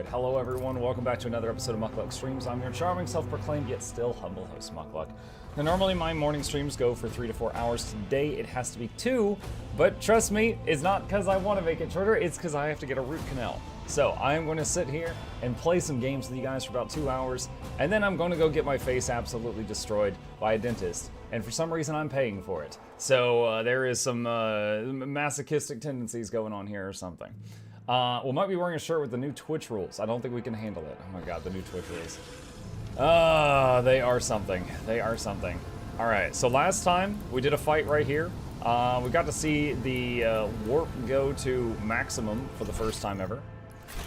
Hello everyone, welcome back to another episode of Muckluck Streams. I'm your charming, self-proclaimed, yet still humble host, Muckluck. Now normally my morning streams go for 3 to 4 hours. Today it has to be 2, but trust me, it's not because I want to make it shorter, it's because I have to get a root canal. So I'm going to sit here and play some games with you guys for about 2 hours, and then I'm going to go get my face absolutely destroyed by a dentist. And for some reason I'm paying for it. So there is some masochistic tendencies going on here or something. We might be wearing a shirt with the new Twitch rules. I don't think we can handle it. Oh my god, the new Twitch rules. They are something. They are something. Alright, so last time we did a fight right here. We got to see the warp go to maximum for the first time ever.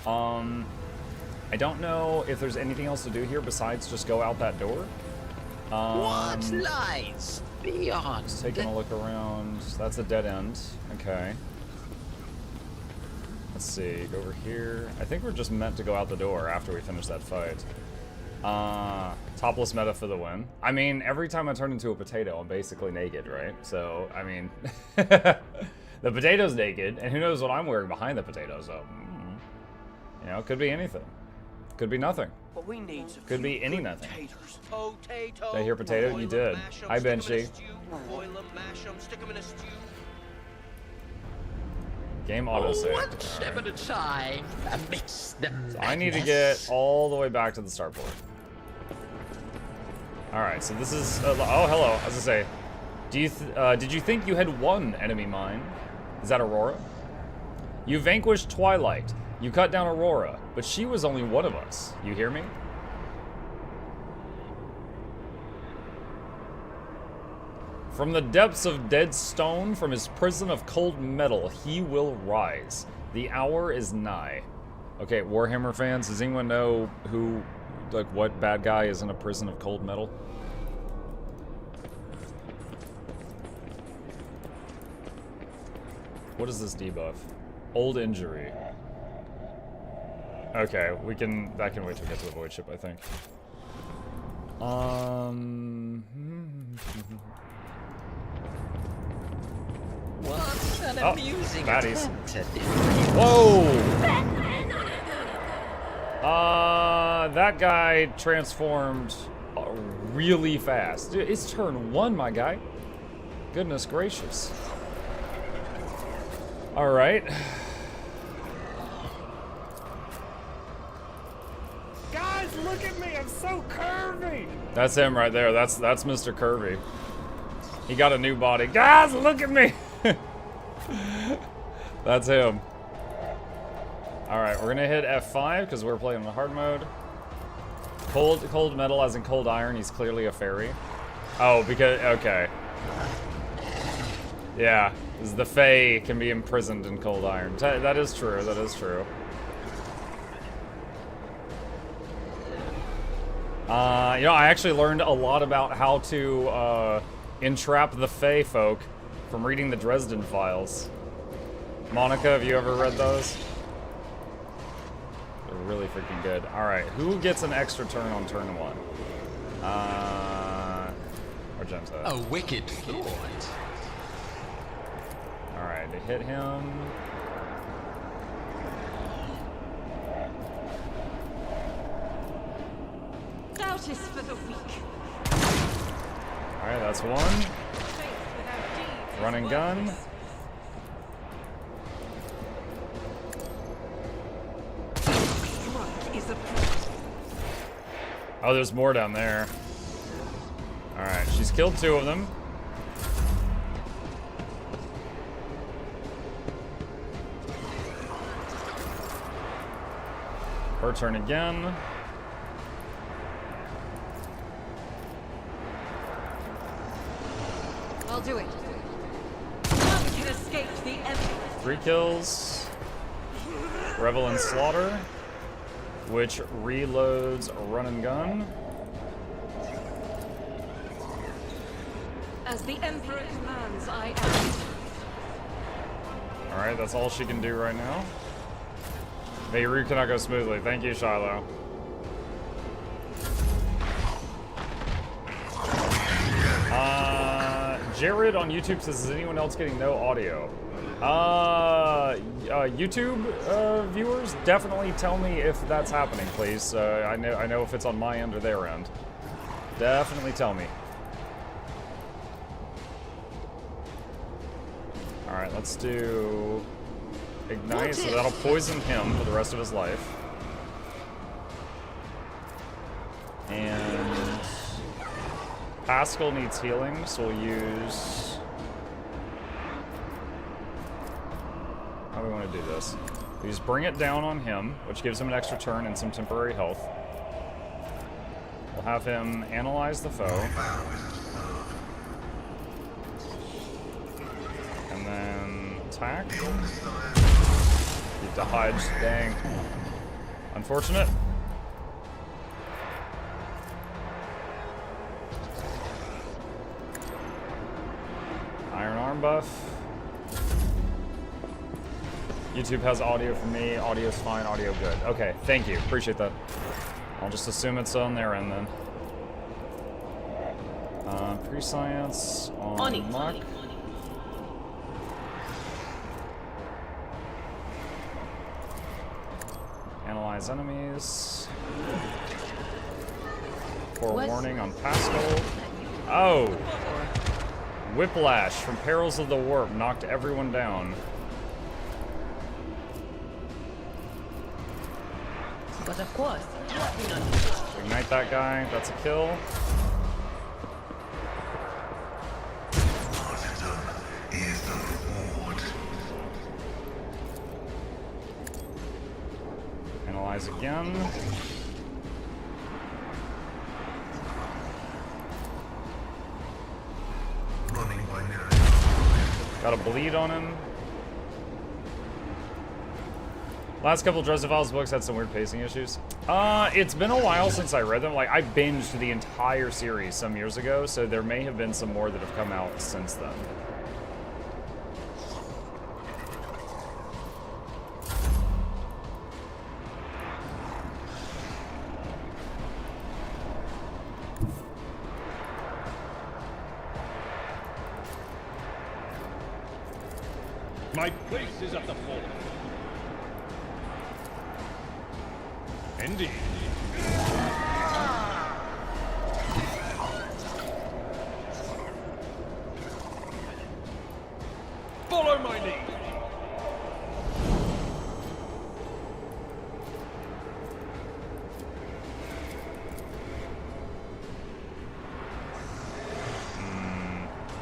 I don't know if there's anything else to do here besides just go out that door. What lies beyond? Just taking a look around. That's a dead end. Okay. Let's see, go over here. I think we're just meant to go out the door after we finish that fight. Topless meta for the win. I mean, every time I turn into a potato, I'm basically naked, right? So, I mean, the potato's naked, and who knows what I'm wearing behind the potato, so, you know, it could be anything. Could be nothing. But we need could be any nothing. Potato. Did I hear potato? You did. Hi, Benchy. Game autosave. One step at a time amidst the madness. So I need to get all the way back to the starport. Alright, so this is... oh, hello. I was gonna say, did you think you had one enemy mine? Is that Aurora? You vanquished Twilight. You cut down Aurora, but she was only one of us. You hear me? From the depths of dead stone, from his prison of cold metal, he will rise. The hour is nigh. Okay, Warhammer fans, does anyone know who, like, what bad guy is in a prison of cold metal? What is this debuff? Old injury. Okay, that can wait till we get to the void ship, I think. What an amusing baddies. attempt at it. Whoa! That guy transformed really fast. Dude, it's turn 1, my guy. Goodness gracious. Alright. Guys, look at me, I'm so curvy! That's him right there. That's Mr. Curvy. He got a new body. Guys, look at me! That's him. Alright, we're gonna hit F5 because we're playing on hard mode. Cold metal as in cold iron, he's clearly a fairy. Oh, because, okay. Yeah, the Fae can be imprisoned in cold iron. That is true, that is true. You know, I actually learned a lot about how to entrap the Fae folk from reading the Dresden Files. Monica, have you ever read those? They're really freaking good. Alright, who gets an extra turn on turn 1? Argenta. A wicked thought. Alright, they hit him. Doubt is for the weak. Alright, that's one. Run and gun. Oh, there's more down there. Alright, she's killed 2 of them. Her turn again. I'll do it. None can escape the Emperor. 3 kills. Revel in Slaughter, which reloads Run and Gun. As the Emperor commands, I act. Alright, that's all she can do right now. May your route cannot go smoothly. Thank you, Shiloh. Jared on YouTube says, is anyone else getting no audio? YouTube viewers, definitely tell me if that's happening, please. I know if it's on my end or their end. Definitely tell me. All right, let's do ignite, so that'll poison him for the rest of his life. And Pascal needs healing, so we'll use... How do we want to do this? We just bring it down on him, which gives him an extra turn and some temporary health. We'll have him analyze the foe. And then attack. He dodged, dang. Unfortunate. Iron arm buff. YouTube has audio for me. Audio's fine, audio good. Okay, thank you. Appreciate that. I'll just assume it's on their end then. Pre-science on Muck. Analyze enemies. Forewarning on Pascal. Oh! Whiplash from Perils of the Warp knocked everyone down. But of course, Ignite that guy. That's a kill. Analyze again. Got a bleed on him. Last couple Drozdovale's books had some weird pacing issues. It's been a while since I read them. Like, I binged the entire series some years ago, so there may have been some more that have come out since then. My place is at the fort. Indeed. Follow my lead.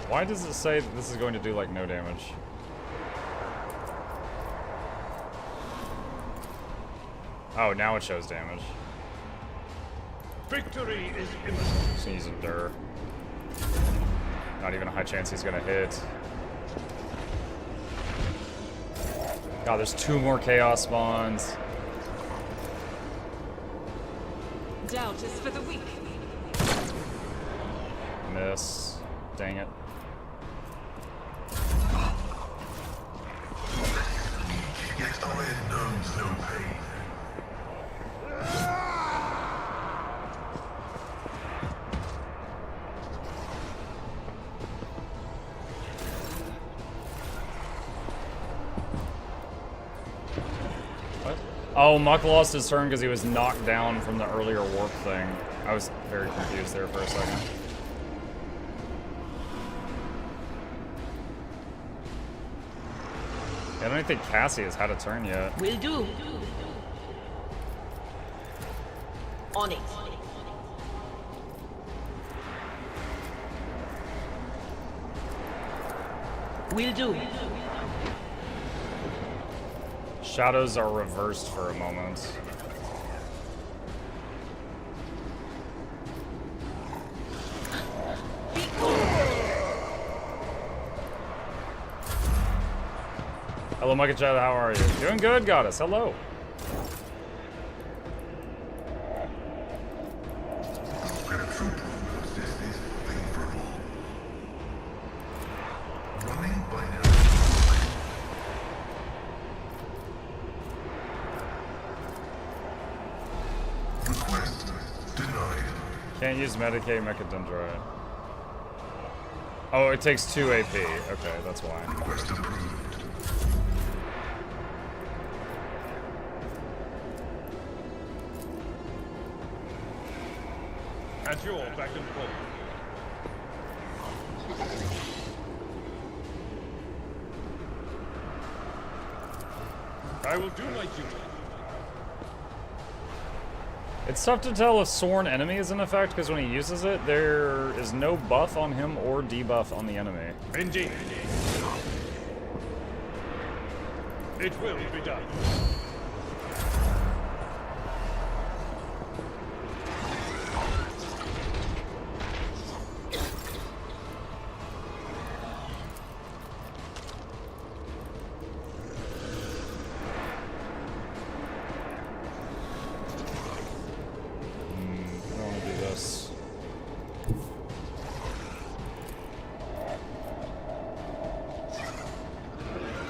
Why does it say that this is going to do, like, no damage? Oh, now it shows damage. Victory is imminent. Just use Endure. Not even a high chance he's gonna hit. God, there's 2 more Chaos spawns. doubt is for the weak. Miss. Dang it. Yet iron knows no pain. Oh, Muck lost his turn because he was knocked down from the earlier warp thing. I was very confused there for a second. Yeah, I don't even think Cassie has had a turn yet. Will do. On it. Will do. Shadows are reversed for a moment. Hello, Micah Shadow, how are you? Doing good, Goddess. Hello. Can't use Medicaid Mechadendrite. Oh, it takes 2 AP. Okay, that's why. Request approved. At your back and forth. I will do my duty. It's tough to tell if Sworn Enemy is in effect, because when he uses it, there is no buff on him or debuff on the enemy. Indeed. It will be done. I don't want to do this.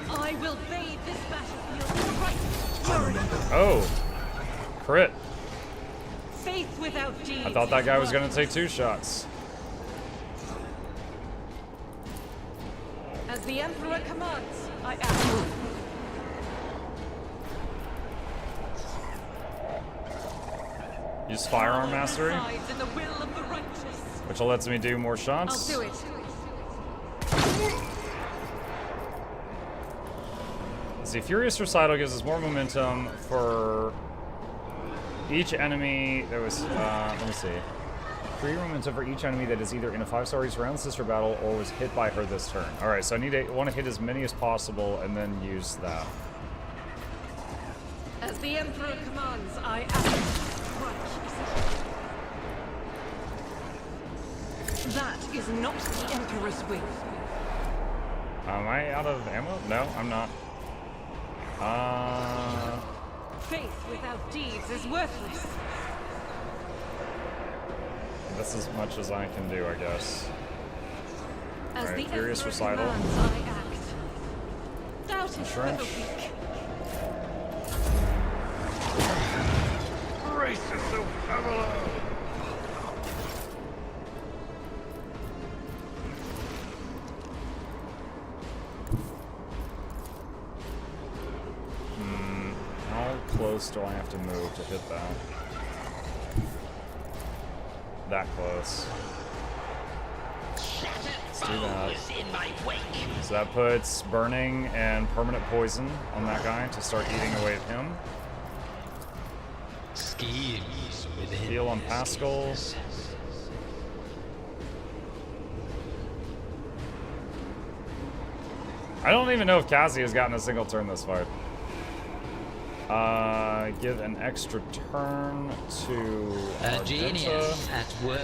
I will bathe this battlefield right fury. Oh! Crit. Faith without deeds. I thought that is guy was going to worthless. take 2 shots. As the Emperor commands, I act. Use Firearm Mastery, Resides in the will of the righteous. which lets me do more I'll shots. do it. Let's see, Furious Recital gives us more momentum for each enemy. There was, let me see. 3 momentum for each enemy that is either in a 5-star race around the sister battle or was hit by her this turn. Alright, so I want to hit as many as possible and then use that. As the Emperor commands, I act. That is not the Emperor's will. Am I out of ammo? No, I'm not. Faith without deeds is worthless. That's as much as I can do, I guess. As Alright, the Furious Emperor Recital. commands, I act. Doubt is for the Trench. weak. Brace yourself, Pamela! How close do I have to move to hit that? That close. Let's do that. in my wake. So that puts Burning and Permanent Poison on that guy to start eating away at him. Schemes within Heal on this Pascal. business. I don't even know if Cassie has gotten a single turn this fight. Give an extra turn to A genius Argenta. at work.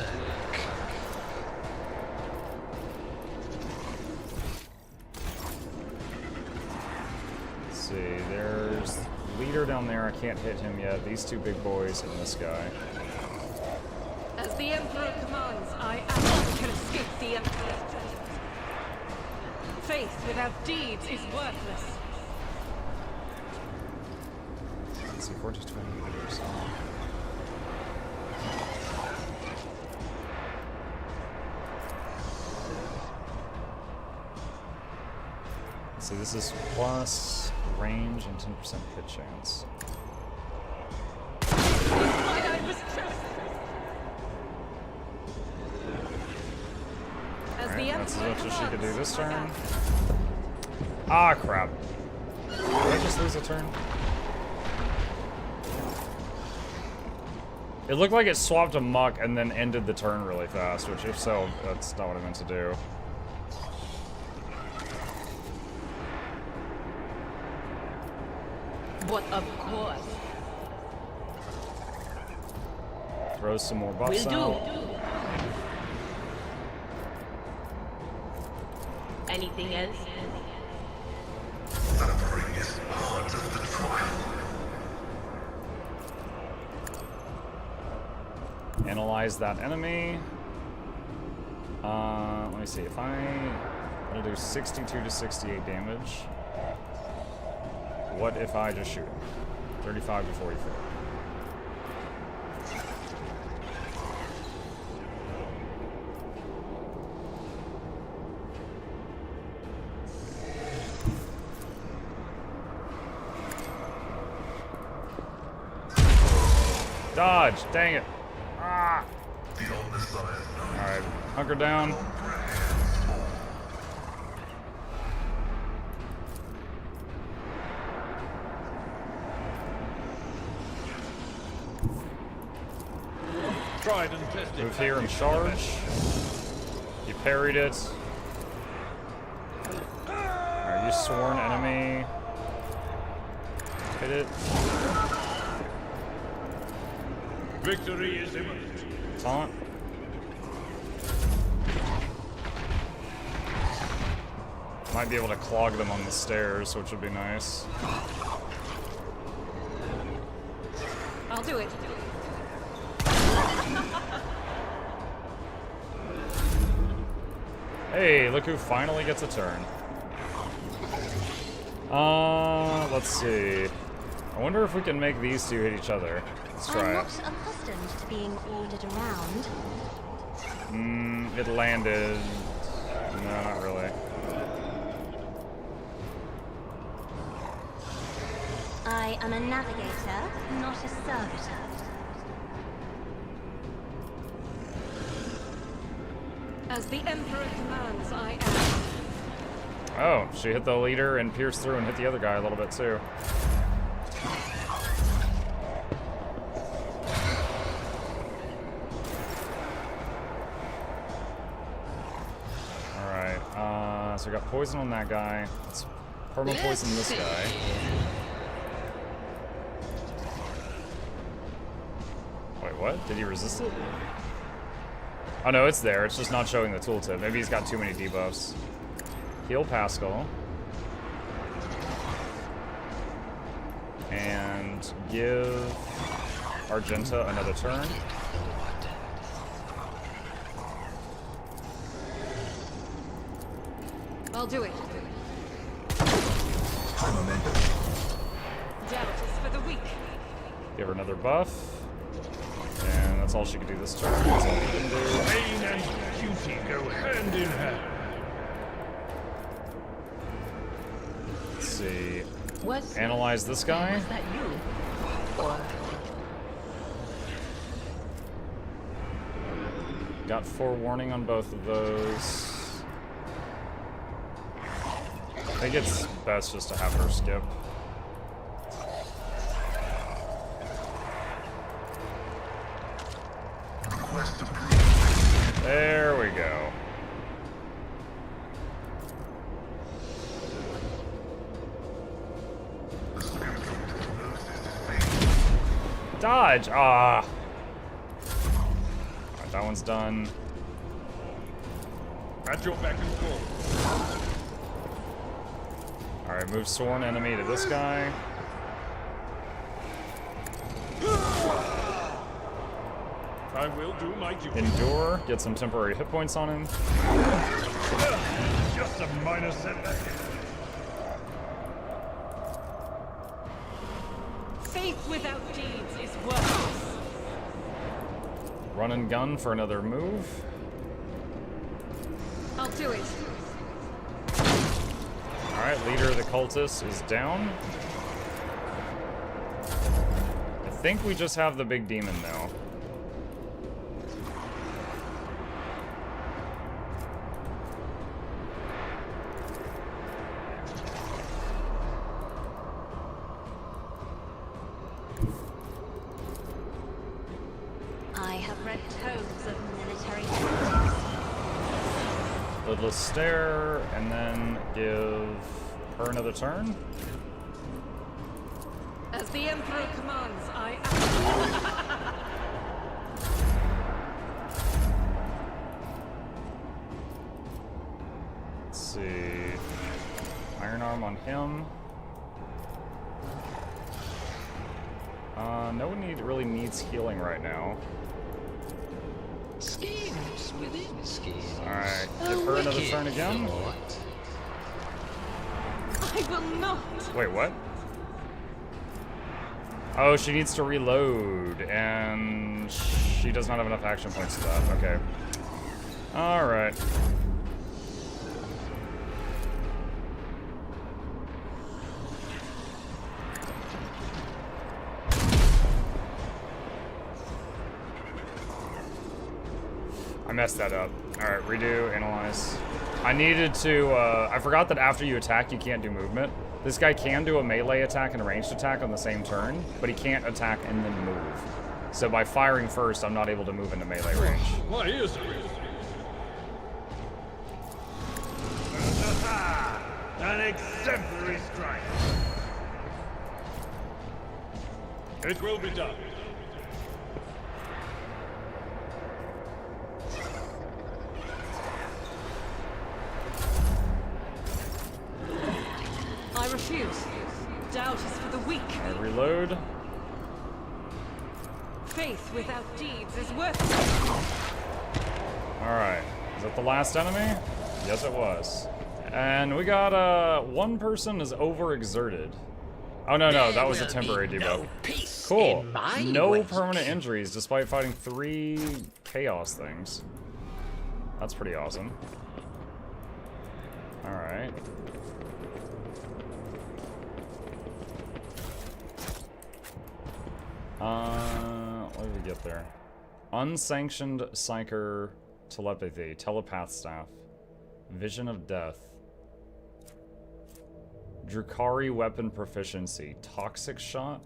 Let's see, there's leader down there. I can't hit him yet. These 2 big boys and this guy. As the Emperor commands, I act. I can escape the Emperor's judgment. Faith without deeds is worthless. Let's see, 40 to 20 meters. So this is plus range and 10% hit chance. Why I was chosen. As the Alright, that's as Emperor much as she could do this turn. commands, Ah, crap. Did I just lose a turn? It looked like it swapped a muck and then ended the turn really fast, which if so, that's not what I meant to do. But of course. Throw some more buffs Will do. out. Anything else? Suffering is part of the trial. Analyze that enemy. Let me see. If I'm gonna do 62 to 68 damage. What if I just shoot him? 35 to 44. Dodge! Dang it! Ah! The old Messiah knows. Alright, hunker down. Tried and tested. Move here and charge. You parried it. Alright, you sworn enemy. Hit it. Victory is imminent. Taunt. Might be able to clog them on the stairs, which would be nice. I'll do it. Hey, look who finally gets a turn. Let's see. I wonder if we can make these two hit each other. Let's I'm try not it. accustomed to being ordered around. It landed. No, not really. I am a navigator, not a servitor. As the Emperor commands, I am. Oh, she hit the leader and pierced through and hit the other guy a little bit too. Alright, so we got poison on that guy. Let's perma-poison this guy. Wait, what? Did he resist it? Oh no, it's there. It's just not showing the tooltip. Maybe he's got too many debuffs. Heal Pascal. And give Argenta another turn. I'll do it. Doubt is for the weak. Give her another buff. And that's all she can do this turn. That's all we can do. Pain and duty go hand in hand. Let's see. Was Analyze this guy. that you? Or Got forewarning on both of those. I think it's best just to have her skip. Request approved. There we go. The spirit knows this is fate. Dodge! Ah! Alright, that one's done. At your beck and call. Alright, move sworn enemy to this guy. I will do my duty. Endure, get some temporary hit points on him. Just a minor setback. Faith without deeds is worthless. Run and gun for another move. I'll do it. Alright, leader of the cultists is down. I think we just have the big demon now. I have read tomes of military tactics. Lidless stare, and then give her another turn. As the Emperor commands, I am. Let's see. Iron Arm on him. No one really needs healing right now. schemes within schemes. Alright, give her another Wicked turn again. thought. I will not. Wait, what? Oh, she needs to reload, and she does not have enough action points for that. Okay. Alright. I messed that up. Alright, redo, analyze. I needed to, I forgot that after you attack, you can't do movement. This guy can do a melee attack and a ranged attack on the same turn, but he can't attack and then move. So by firing first, I'm not able to move into melee range. What is it? An exemplary strike. It will be done. I refuse. Doubt is for the weak. I reload. Faith without deeds is worthless. Alright. Is that the last enemy? Yes, it was. And we got, one person is overexerted. Oh, no, that was a temporary debuff. Cool. No permanent injuries despite fighting 3 chaos things. That's pretty awesome. Alright. What did we get there? Unsanctioned Psyker Telepathy, Telepath Staff, Vision of Death, Drukari Weapon Proficiency, Toxic Shot,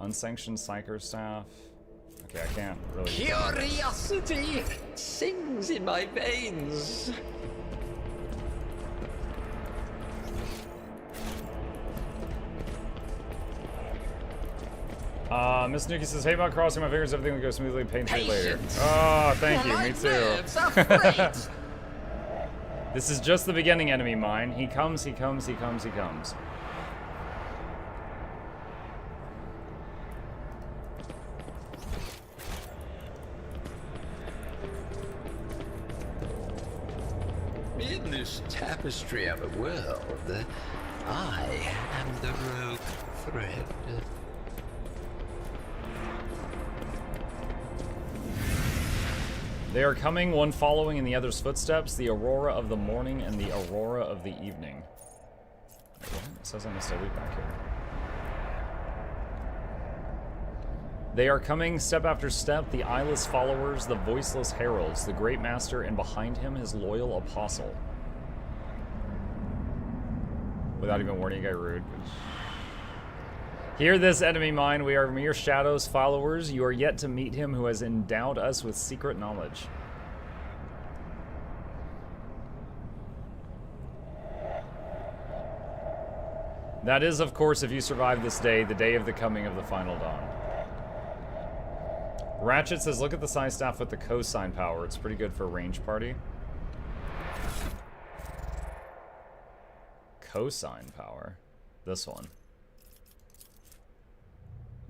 Unsanctioned Psyker Staff. Okay, I can't really... Curiosity sings in my veins. Miss Nuki says, hey, about crossing my fingers, everything will go smoothly, pain free later. Oh, thank you, me too. This is just the beginning, enemy mine. He comes, he comes, he comes, he comes. In this tapestry of a world, I am the rogue thread. They are coming, one following in the other's footsteps, the aurora of the morning and the aurora of the evening. Wait, what? It says I must delete back here. They are coming step after step, the eyeless followers, the voiceless heralds, the great master, and behind him his loyal apostle. Without even warning, you guy rude. Hear this, enemy mine. We are mere shadows followers. You are yet to meet him who has endowed us with secret knowledge. That is, of course, if you survive this day, the day of the coming of the final dawn. Ratchet says, look at the side staff with the cosine power. It's pretty good for a range party. Cosine power. This one.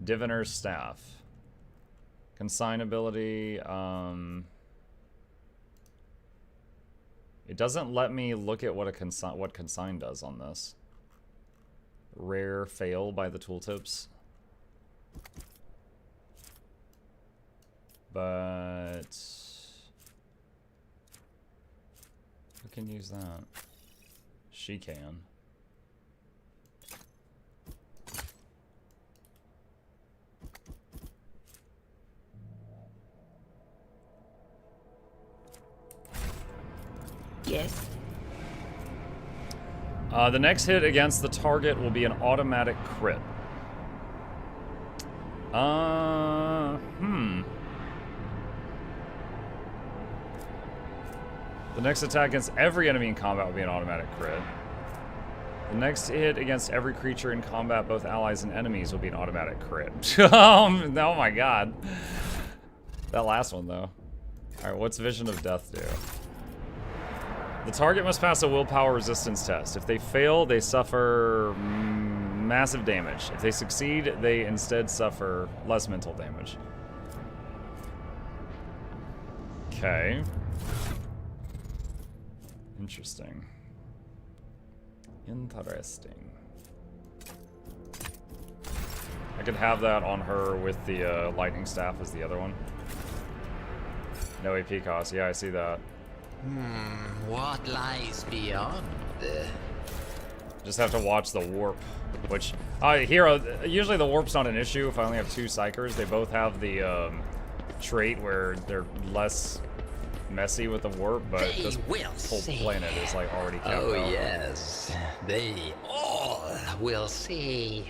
Diviner's Staff. Consign ability, it doesn't let me look at what what consign does on this. Rare fail by the tooltips. But who can use that? She can. Yes. The next hit against the target will be an automatic crit. The next attack against every enemy in combat will be an automatic crit. The next hit against every creature in combat, both allies and enemies, will be an automatic crit. Oh my god. That last one, though. Alright, what's Vision of Death do? The target must pass a willpower resistance test. If they fail, they suffer massive damage. If they succeed, they instead suffer less mental damage. Okay. Interesting. Interesting. I could have that on her with the lightning staff as the other one. No AP cost. Yeah, I see that. What lies beyond? Just have to watch the warp, which hero. Usually the warp's not an issue if I only have 2 psychers. They both have the trait where they're less messy with the warp, but They this will whole see. planet is like already capped Oh, out. yes. They all will see.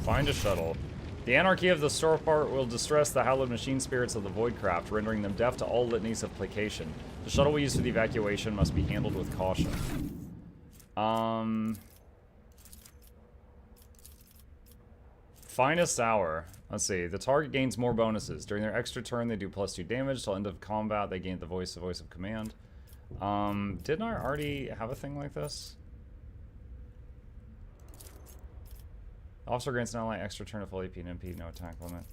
Find a shuttle. The anarchy of the Starport will distress the hallowed machine spirits of the Voidcraft, rendering them deaf to all litanies of placation. The shuttle we use for the evacuation must be handled with caution. Finest hour. Let's see. The target gains more bonuses. During their extra turn, they do +2 damage. Till end of combat, they gain the voice of command. Didn't I already have a thing like this? Officer grants an ally extra turn of full AP and MP, no attack limit.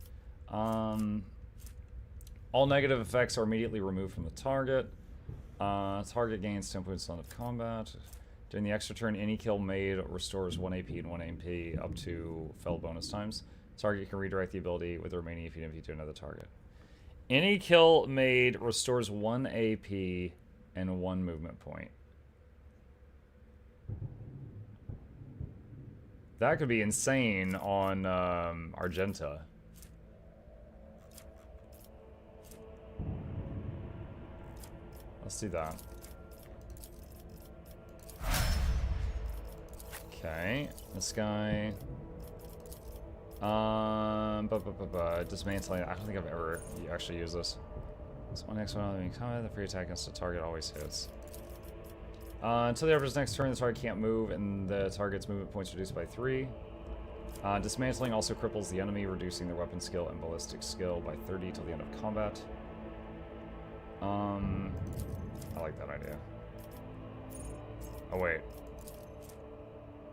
All negative effects are immediately removed from the target. Target gains 10 points of combat. During the extra turn, any kill made restores 1 AP and 1 MP up to fell bonus times. Target can redirect the ability with the remaining AP and MP to another target. Any kill made restores 1 AP and 1 movement point. That could be insane on Argenta. Let's do that. Okay, this guy. Dismantling. I don't think I've ever actually used this. This one next one on the combat, the free attack against the target always hits. Until the opponent's next turn, the target can't move, and the target's movement points reduced by 3. Dismantling also cripples the enemy, reducing their weapon skill and ballistic skill by 30 till the end of combat. I like that idea. Oh, wait.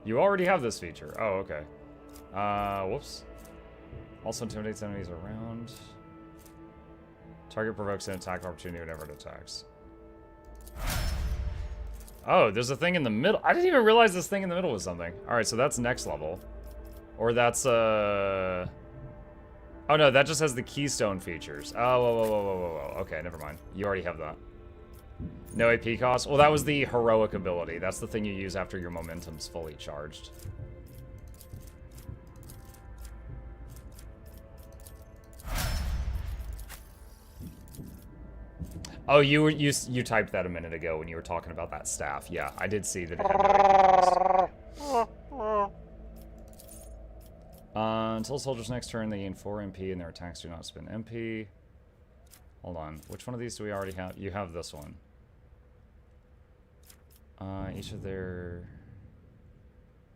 You already have this feature. Oh, okay. Whoops. Also intimidates enemies around. Target provokes an attack opportunity whenever it attacks. Oh, there's a thing in the middle. I didn't even realize this thing in the middle was something. Alright, so that's next level. Or that's, Oh, no, that just has the keystone features. Oh, whoa. Okay, never mind. You already have that. No AP cost? Well, that was the heroic ability. That's the thing you use after your momentum's fully charged. Oh, you typed that a minute ago when you were talking about that staff. Yeah, I did see that it had no AP cost. Until soldier's next turn, they gain 4 MP and their attacks do not spend MP. Hold on. Which one of these do we already have? You have this one. Each of their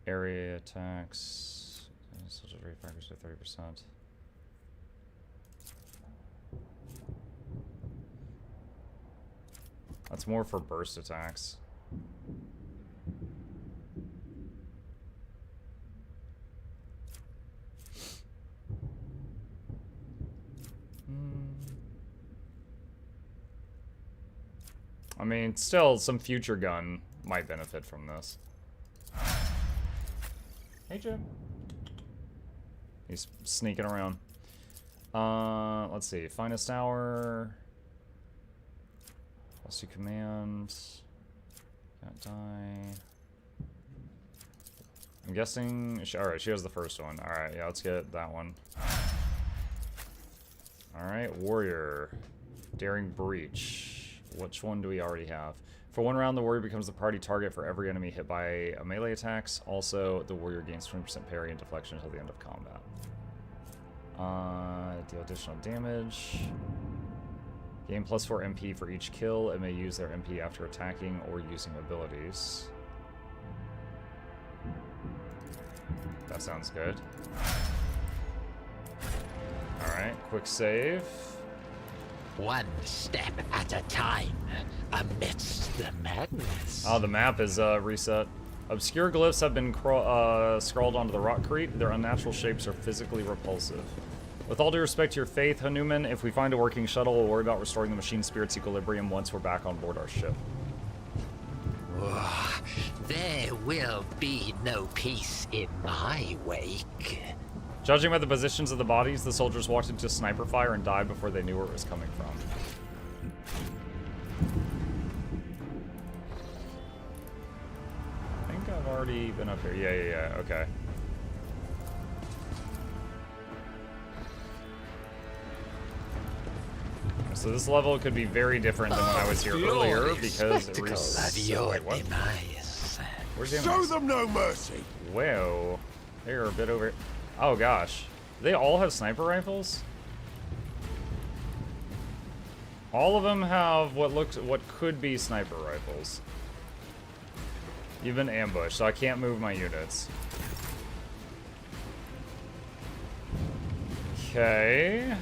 area attacks. Soldier rate factors to 30%. That's more for burst attacks. I mean, still, some future gun might benefit from this. Hey, Jim. He's sneaking around. Let's see. Finest hour. Let's do commands. Can't die. I'm guessing... Alright, she has the first one. Alright, yeah, let's get that one. Alright, warrior. Daring breach. Which one do we already have? For 1 round, the warrior becomes the party target for every enemy hit by melee attacks. Also, the warrior gains 20% parry and deflection until the end of combat. Deal additional damage. Gain +4 MP for each kill. It may use their MP after attacking or using abilities. That sounds good. Alright, quick save. 1 step at a time, amidst the madness. Oh, the map is reset. Obscure glyphs have been scrawled onto the rockcrete. Their unnatural shapes are physically repulsive. With all due respect to your faith, Hanuman, if we find a working shuttle, we'll worry about restoring the machine spirit's equilibrium once we're back on board our ship. There will be no peace in my wake. Judging by the positions of the bodies, the soldiers walked into sniper fire and died before they knew where it was coming from. I think I've already been up here. Yeah, okay. So this level could be very different than when I was here earlier because it Wait, what? Where's the Show enemies? them no mercy. Whoa. They're a bit over. Oh gosh. They all have sniper rifles? All of them have what could be sniper rifles. You've been ambushed, so I can't move my units. Okay.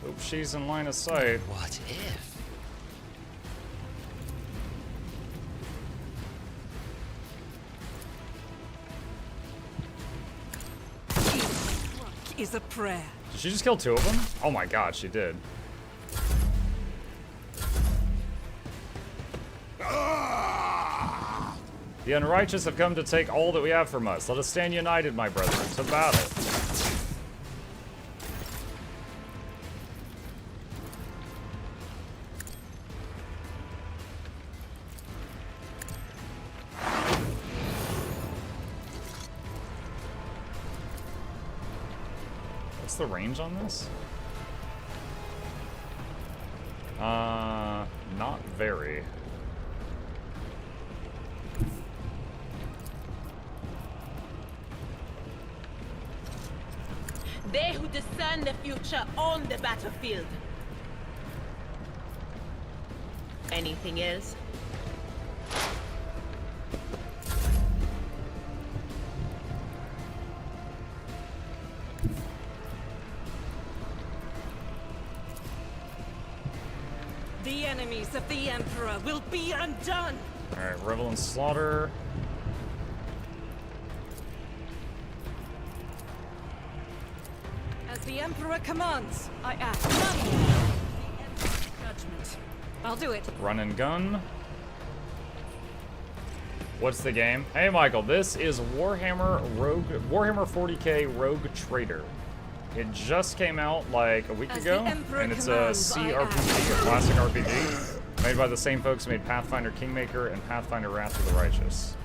Hope she's in line of sight. What if? Is a prayer. Did she just kill 2 of them? Oh my god, she did. The unrighteous have come to take all that we have from us. Let us stand united, my brethren, to battle. What's the range on this? Not very. They who discern the future on the battlefield. Anything else? The enemies of the Emperor will be undone! Alright, revel and slaughter. As the Emperor commands, I act. Judgment. I'll do it. Run and gun. What's the game? Hey Michael, this is Warhammer 40k Rogue Trader. It just came out like a week ago, and it's a CRPG, a classic RPG, made by the same folks who made Pathfinder Kingmaker and Pathfinder Wrath of the Righteous.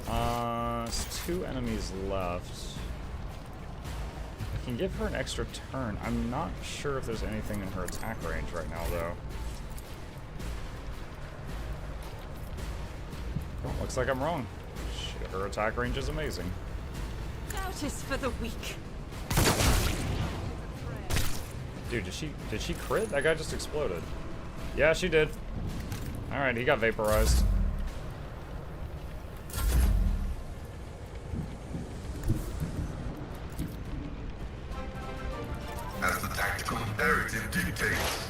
There's 2 enemies left. I can give her an extra turn. I'm not sure if there's anything in her attack range right now, though. Oh, looks like I'm wrong. Shit, her attack range is amazing. Doubt is for the weak. Dude, did she crit? That guy just exploded. Yeah, she did. Alright, he got vaporized. As the tactical imperative dictates.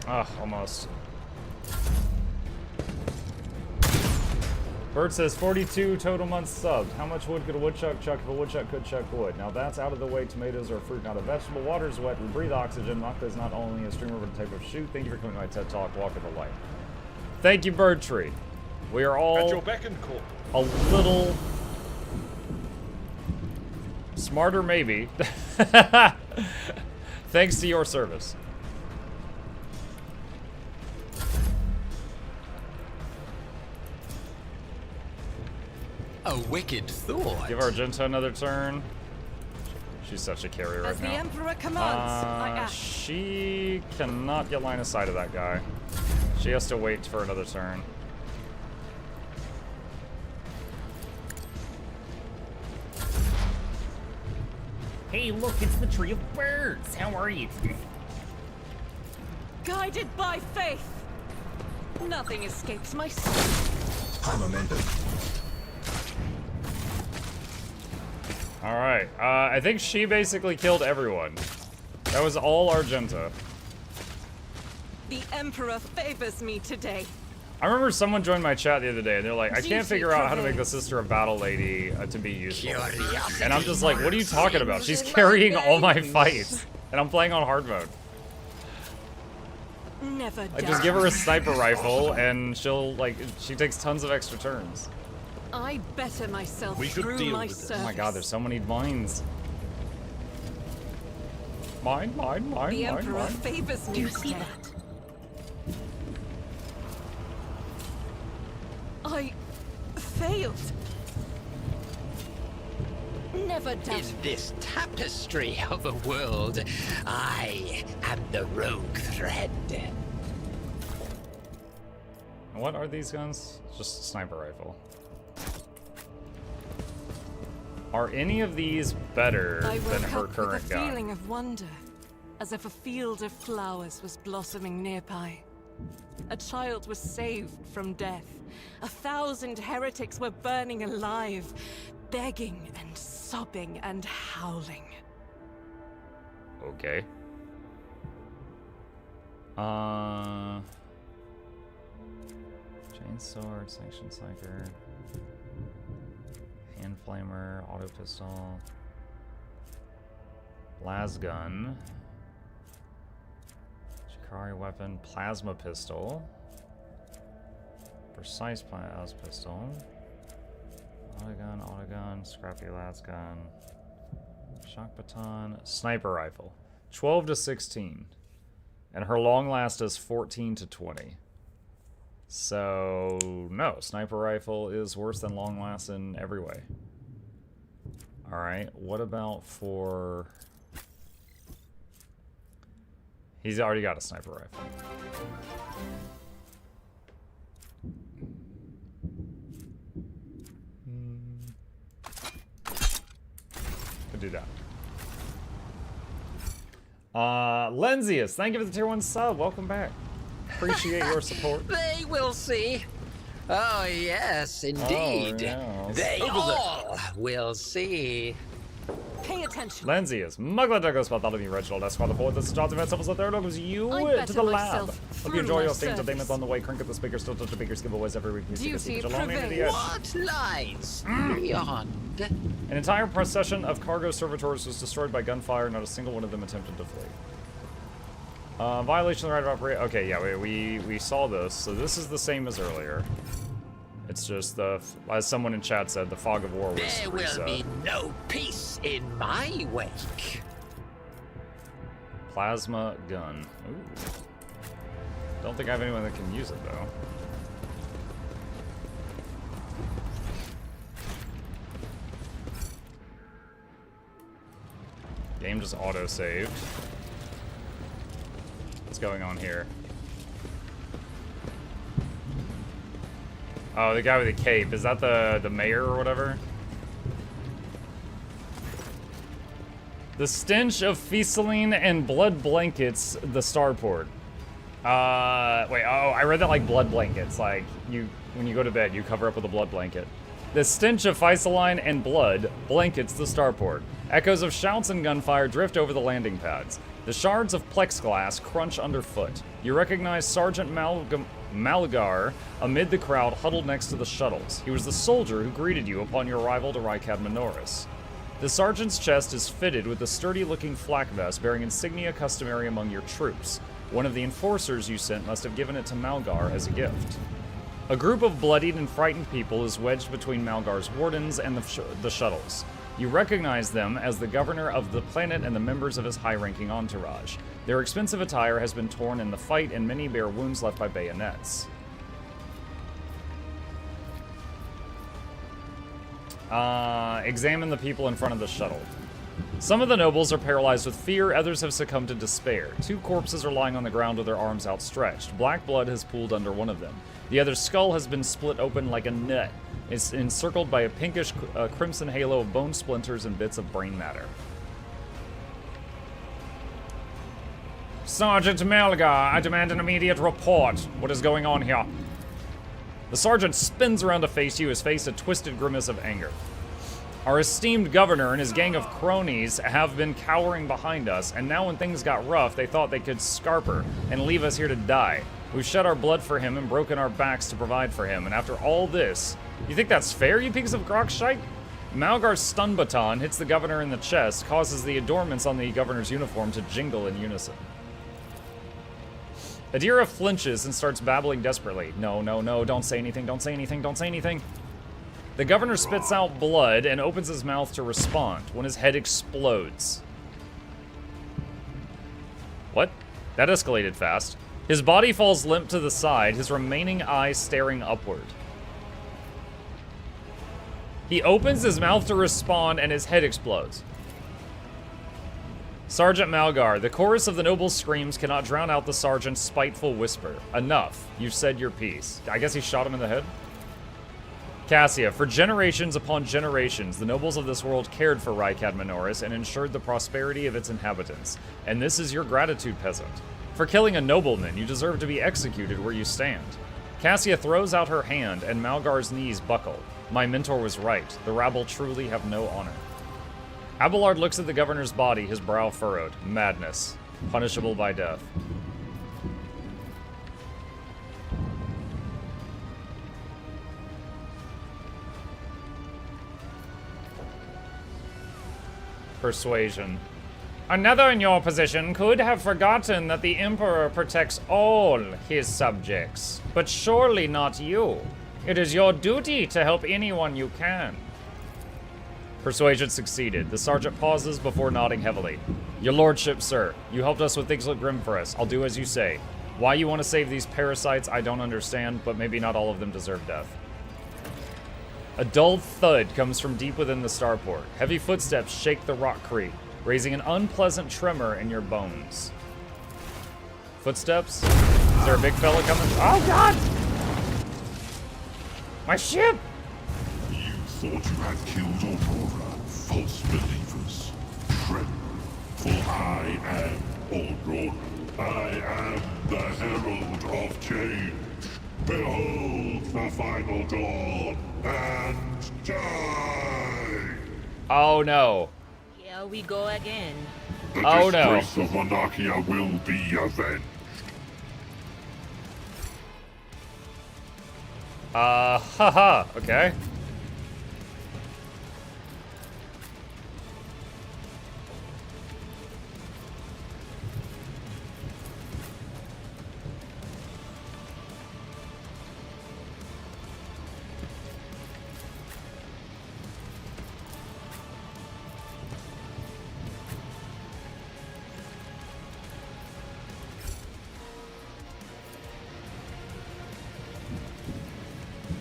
Ah, almost. Bert says 42 total months subbed. How much wood could a woodchuck chuck if a woodchuck could chuck wood? Now that's out of the way. Tomatoes are a fruit, not a vegetable. Water is wet. We breathe oxygen. Maka is not only a streamer, but a type of shoot. Thank you for coming to my TED Talk. Walk of the light. Thank you, Bird Tree. We are all At your beck and call. a little smarter, maybe. Thanks to your service. A wicked thought. Give Argenta another turn. She's such a carrier right As now. the Emperor commands, I act. She cannot get line of sight of that guy. She has to wait for another turn. Hey, look, it's the Tree of Birds. How are you today? Guided by faith. Nothing escapes my sight. I'm momentum. Alright, I think she basically killed everyone. That was all Argenta. The Emperor favors me today. I remember someone joined my chat the other day and they're like, I can't Duty figure out how to make the prevails. Sister of Battle Lady to be useful. Curiosity. And I'm just like, what are you talking about? She's carrying all my fights. And I'm playing on hard mode. Never Like, die. just give her a sniper rifle, and she'll, like, she takes tons of extra turns. I better myself We should through deal my with this. service. Oh my god, there's so many vines. Mine, The Emperor favors me with that. I failed. Never doubt. In this tapestry of a world, I am the rogue thread. What are these guns? Just a sniper rifle. Are any of these better I than woke her up with current a gun? feeling of wonder, as if a field of flowers was blossoming nearby. A child was saved from death. 1,000 heretics were burning alive, begging and sobbing and howling. Okay. Chainsword, Sanction Psyker, Hand Flamer, Auto Pistol, Lasgun, Shikari Weapon, Plasma Pistol, Precise Plasma Pistol, Autogun, Scrappy Lasgun, Shock Baton, Sniper Rifle. 12 to 16. And her long last is 14 to 20. So, no, Sniper Rifle is worse than long last in every way. Alright, what about for... He's already got a Sniper Rifle. Could do that. Lenzius, thank you for the tier 1 sub. Welcome back. Appreciate your support. They will see. Oh, yes, indeed. yes. They all will see. Pay attention. Lenzius, Mugler Douglas, Bartholomew, Reginald, Esquire the Fourth, this is Jonathan Van Supples the Third, welcomes you I to better the lab. myself Hope through you enjoy my your stay service. entertainment on the way. Crank up the speaker, still touch the speakers, giveaways every week. Duty Along me to the prevails. edge. What lies beyond? An entire procession of cargo servitors was destroyed by gunfire, not a single one of them attempted to flee. Violation of the right of operation. Okay, yeah, we saw this. So this is the same as earlier. It's just the, as someone in chat said, the fog of war was There will reset. be no peace in my wake. Plasma gun. Ooh. Don't think I have anyone that can use it though. Game just auto-saved. What's going on here? Oh, the guy with the cape. Is that the mayor or whatever? The stench of fecaline and blood blankets the starport. Wait, oh, I read that like blood blankets. Like, when you go to bed, you cover up with a blood blanket. The stench of fecaline and blood blankets the starport. Echoes of shouts and gunfire drift over the landing pads. The shards of plexiglass crunch underfoot. You recognize Sergeant Malgar amid the crowd huddled next to the shuttles. He was the soldier who greeted you upon your arrival to Rad Minoris. The sergeant's chest is fitted with a sturdy-looking flak vest bearing insignia customary among your troops. One of the enforcers you sent must have given it to Malgar as a gift. A group of bloodied and frightened people is wedged between Malgar's wardens and the shuttles. You recognize them as the governor of the planet and the members of his high-ranking entourage. Their expensive attire has been torn in the fight, and many bear wounds left by bayonets. Examine the people in front of the shuttle. Some of the nobles are paralyzed with fear, others have succumbed to despair. 2 corpses are lying on the ground with their arms outstretched. Black blood has pooled under one of them. The other's skull has been split open like a nut. It's encircled by a pinkish crimson halo of bone splinters and bits of brain matter. Sergeant Malgar, I demand an immediate report. What is going on here? The sergeant spins around to face you, his face a twisted grimace of anger. Our esteemed governor and his gang of cronies have been cowering behind us, and now when things got rough, they thought they could scarper and leave us here to die. We've shed our blood for him and broken our backs to provide for him, and after all this, you think that's fair, you piece of grokshite? Malgar's stun baton hits the governor in the chest, causes the adornments on the governor's uniform to jingle in unison. Adira flinches and starts babbling desperately. No, no, no, don't say anything, don't say anything, don't say anything. The governor spits out blood and opens his mouth to respond when his head explodes. What? That escalated fast. His body falls limp to the side, his remaining eye staring upward. He opens his mouth to respond and his head explodes. Sergeant Malgar, the chorus of the noble's screams cannot drown out the sergeant's spiteful whisper. Enough. You've said your piece. I guess he shot him in the head? Cassia, for generations upon generations, the nobles of this world cared for Rad Minoris and ensured the prosperity of its inhabitants. And this is your gratitude, peasant. For killing a nobleman, you deserve to be executed where you stand. Cassia throws out her hand, and Malgar's knees buckle. My mentor was right. The rabble truly have no honor. Abelard looks at the governor's body, his brow furrowed. Madness. Punishable by death. Persuasion. Another in your position could have forgotten that the Emperor protects all his subjects, but surely not you. It is your duty to help anyone you can. Persuasion succeeded. The sergeant pauses before nodding heavily. Your lordship, sir, you helped us when things look grim for us. I'll do as you say. Why you want to save these parasites, I don't understand, but maybe not all of them deserve death. A dull thud comes from deep within the starport. Heavy footsteps shake the rockcrete, raising an unpleasant tremor in your bones. Footsteps? Is there a big fella coming? Oh, God! My ship! You thought you had killed Aurora, false believers. Tremble, for I am Aurora. I am the herald of change. Behold the final dawn, and die! Oh, no. Here we go again. The Oh, no. disgrace of Monarchia will be avenged. Haha, okay.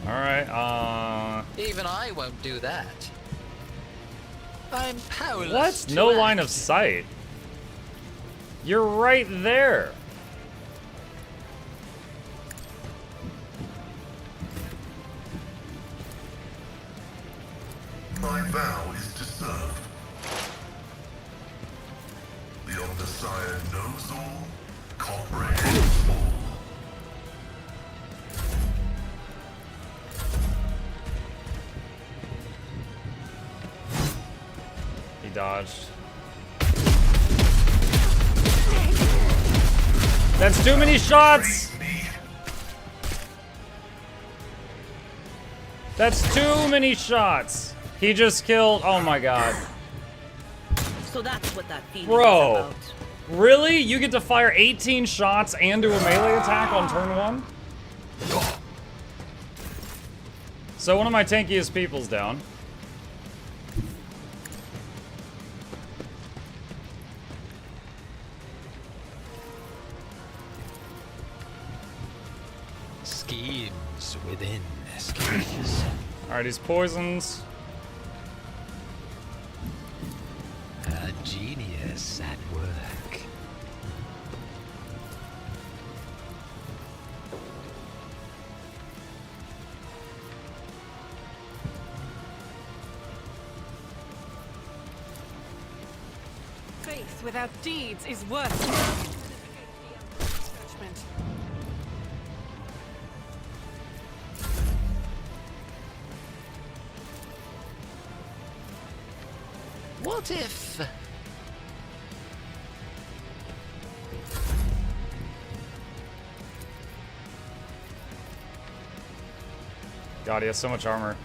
Alright, Even I won't do that. I'm powerless. What? to No act. line of sight. You're right there. My vow is to serve. The Elder Sire knows all, comprehends all. He dodged. That's too many shots! That's too many shots! He just killed. Oh my god. So that's what that feeling Bro. is about. Really? You get to fire 18 shots and do a melee attack on turn 1? So one of my tankiest people's down. Schemes within schemes. Alright, he's poisons. A genius at work. Faith without deeds is worse than judgment. What if... God, he has so much armor.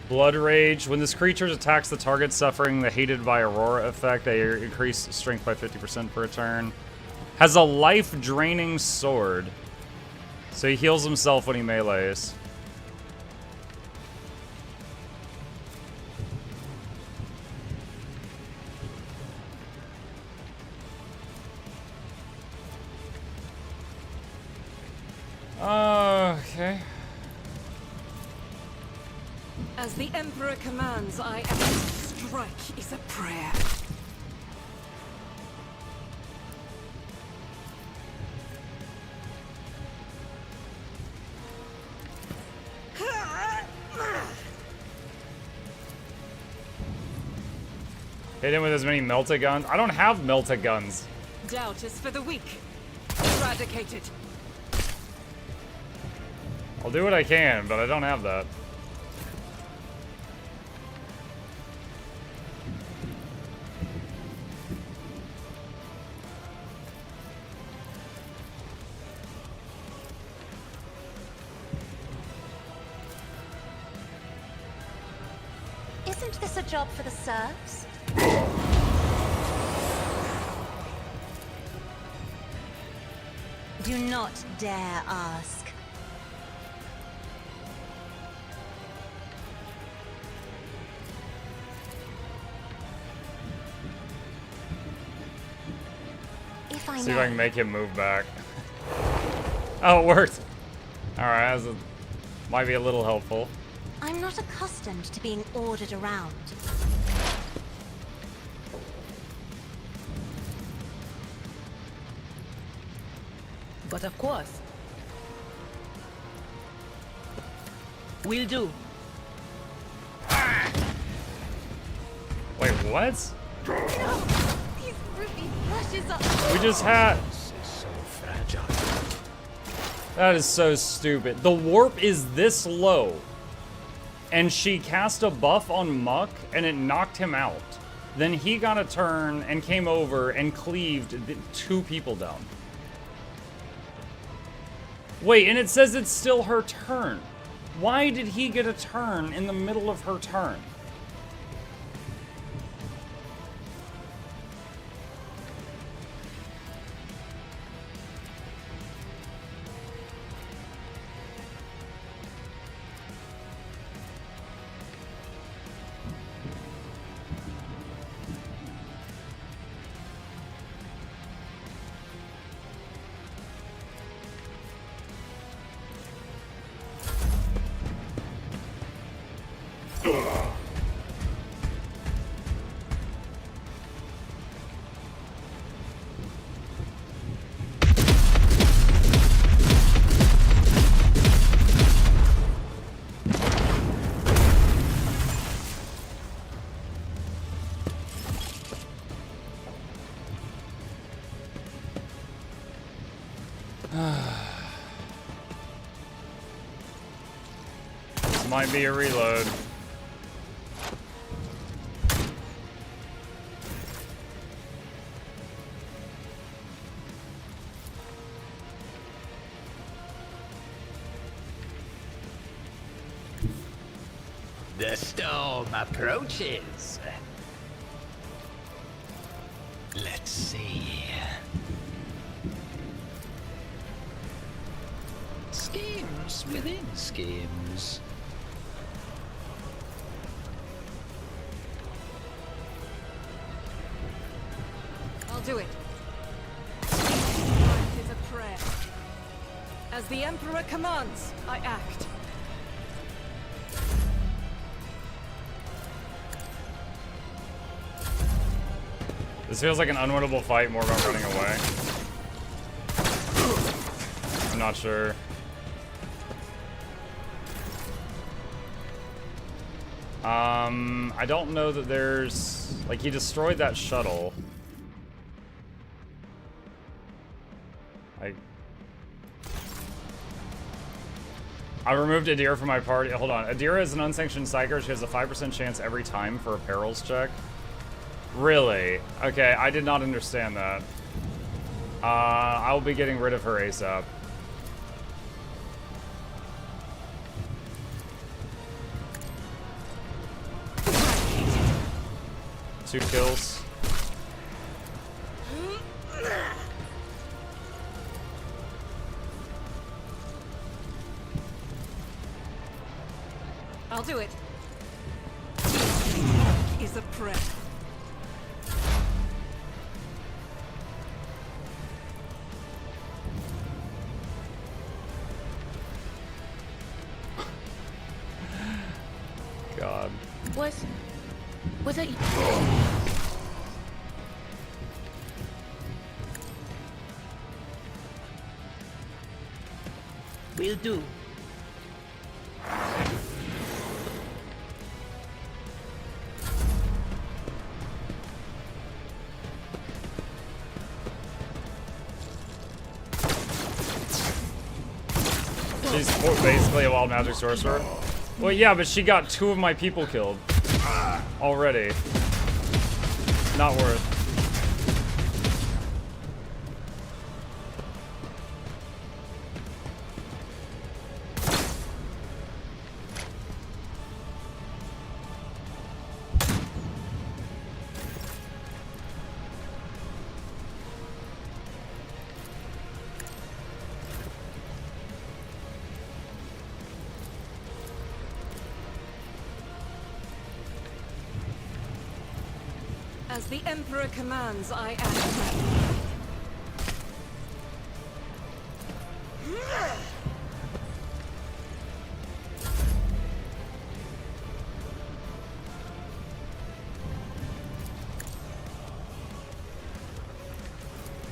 Blood Rage. When this creature attacks the target suffering the Hated by Aurora effect, they increase strength by 50% per turn. Has a life-draining sword. So he heals himself when he melees. Okay. As the Emperor commands, I act. Strike is a prayer. Hit him with as many melta guns. I don't have melta guns. Doubt is for the weak. Eradicated. I'll do what I can, but I don't have that. Isn't this a job for the serfs? Do not dare ask. If I See if I can make him move back. Oh, it worked. Alright, might be a little helpful. I'm not accustomed to being ordered around. But of course. Will do. Wait, what? These ruby flushes are... We just had... This is so fragile. That is so stupid. The warp is this low. And she cast a buff on Muck, and it knocked him out. Then he got a turn and came over and cleaved 2 people down. Wait, and it says it's still her turn. Why did he get a turn in the middle of her turn? This might be a reload. The storm approaches. Let's see. Schemes within schemes. I'll do it. Strike is a prayer. As the Emperor commands, I act. This feels like an unwinnable fight, more about running away. I'm not sure. I don't know that there's... Like, he destroyed that shuttle. I removed Adira from my party. Hold on. Adira is an unsanctioned psyker. She has a 5% chance every time for a perils check. Really? Okay, I did not understand that. I'll be getting rid of her ASAP. Two kills. I'll do it. Is a prayer. God. Was it? Will do. She's basically a wild magic sorcerer. Well, yeah, but she got 2 of my people killed already. Not worth. As the Emperor commands, I am.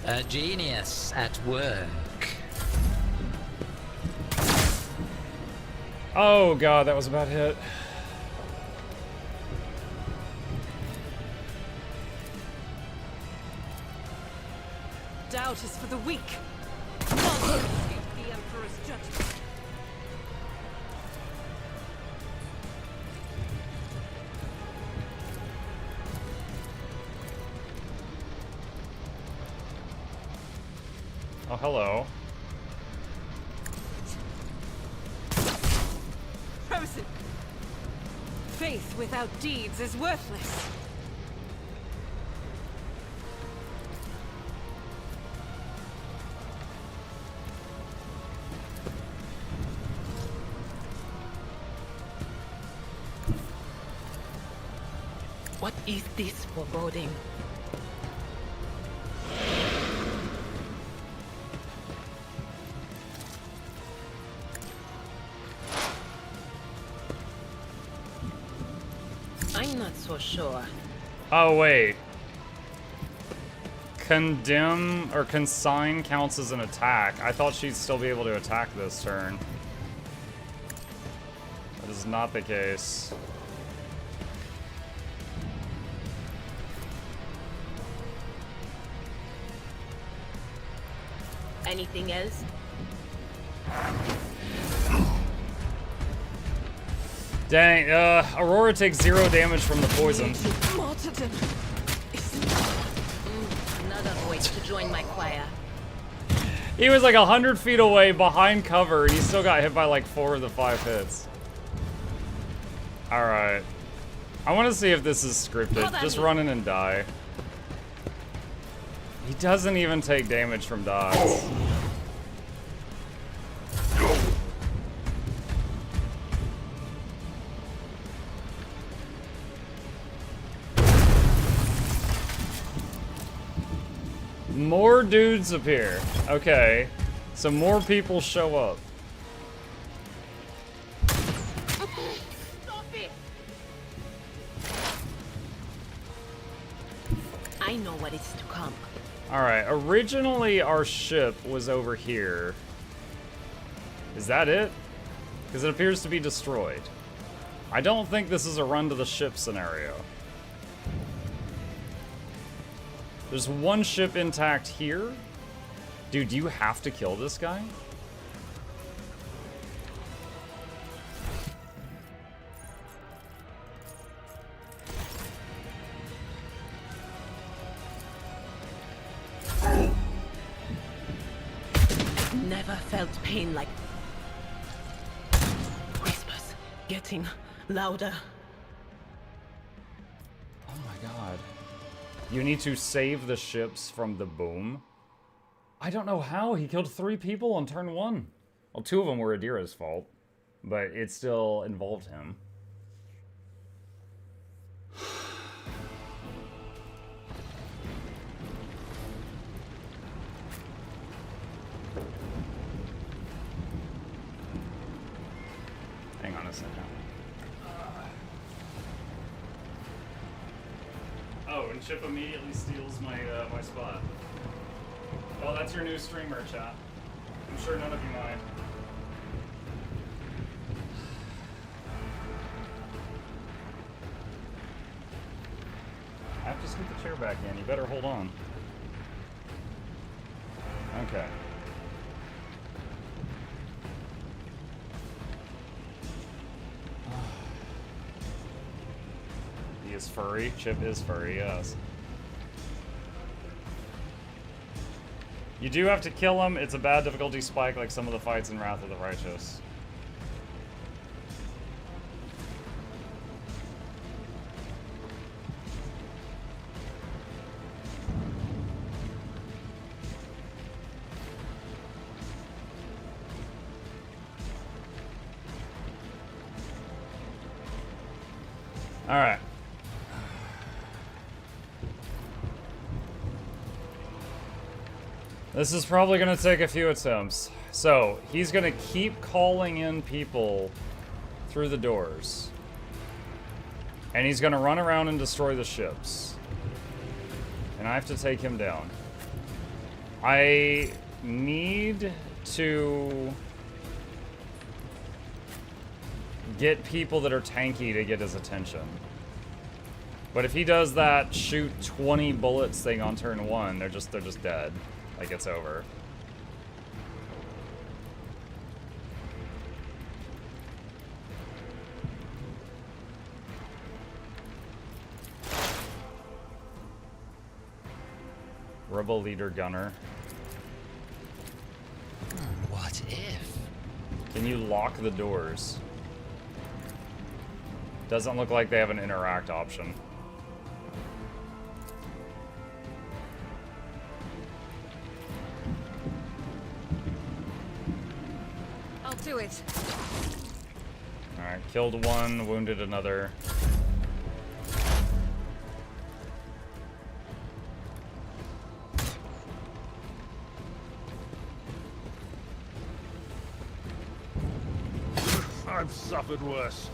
A genius at work. Oh god, that was a bad hit. Doubt is for the weak. None can escape the Emperor's judgment. Oh, hello. Frozen. Faith without deeds is worthless. What is this foreboding? I'm not so sure. Oh, wait. Condemn or consign counts as an attack. I thought she'd still be able to attack this turn. That is not the case. Anything else? Dang, Aurora takes 0 damage from the poison. Martyrdom. Another voice to join my choir. He was like 100 feet away behind cover, and he still got hit by like 4 of the 5 hits. Alright. I want to see if this is scripted. Just run in and die. He doesn't even take damage from dots. More dudes appear. Okay. So more people show up. Stop it! I know what is to come. Alright, originally our ship was over here. Is that it? Because it appears to be destroyed. I don't think this is a run to the ship scenario. There's one ship intact here. Dude, do you have to kill this guy? Never felt pain like whispers getting louder. Oh my god. You need to save the ships from the boom. I don't know how. He killed 3 people on turn 1. Well, 2 of them were Adira's fault, but it still involved him. a second. Oh, and Chip immediately steals my my spot. Well, that's your new streamer, chat. I'm sure none of you mind. I have to scoot the chair back in. You better hold on. Okay. He is furry. Chip is furry, yes. You do have to kill him. It's a bad difficulty spike like some of the fights in Wrath of the Righteous. Alright. This is probably going to take a few attempts. So, he's going to keep calling in people through the doors. And he's going to run around and destroy the ships. And I have to take him down. I need to get people that are tanky to get his attention. But if he does that shoot 20 bullets thing on turn 1, they're just dead. Like, it's over. Rebel leader gunner. What if? Can you lock the doors? Doesn't look like they have an interact option. I'll do it. Alright, killed one, wounded another. I've suffered worse.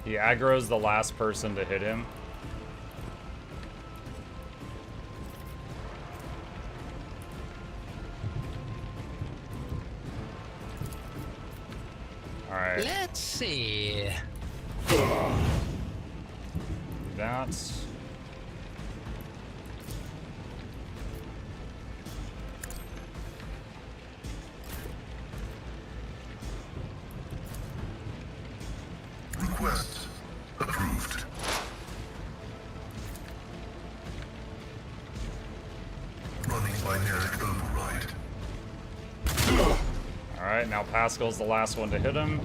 He aggroes the last person to hit him. Alright. Let's see. That. Request approved. Running binary override. Alright, now Pascal's the last one to hit him.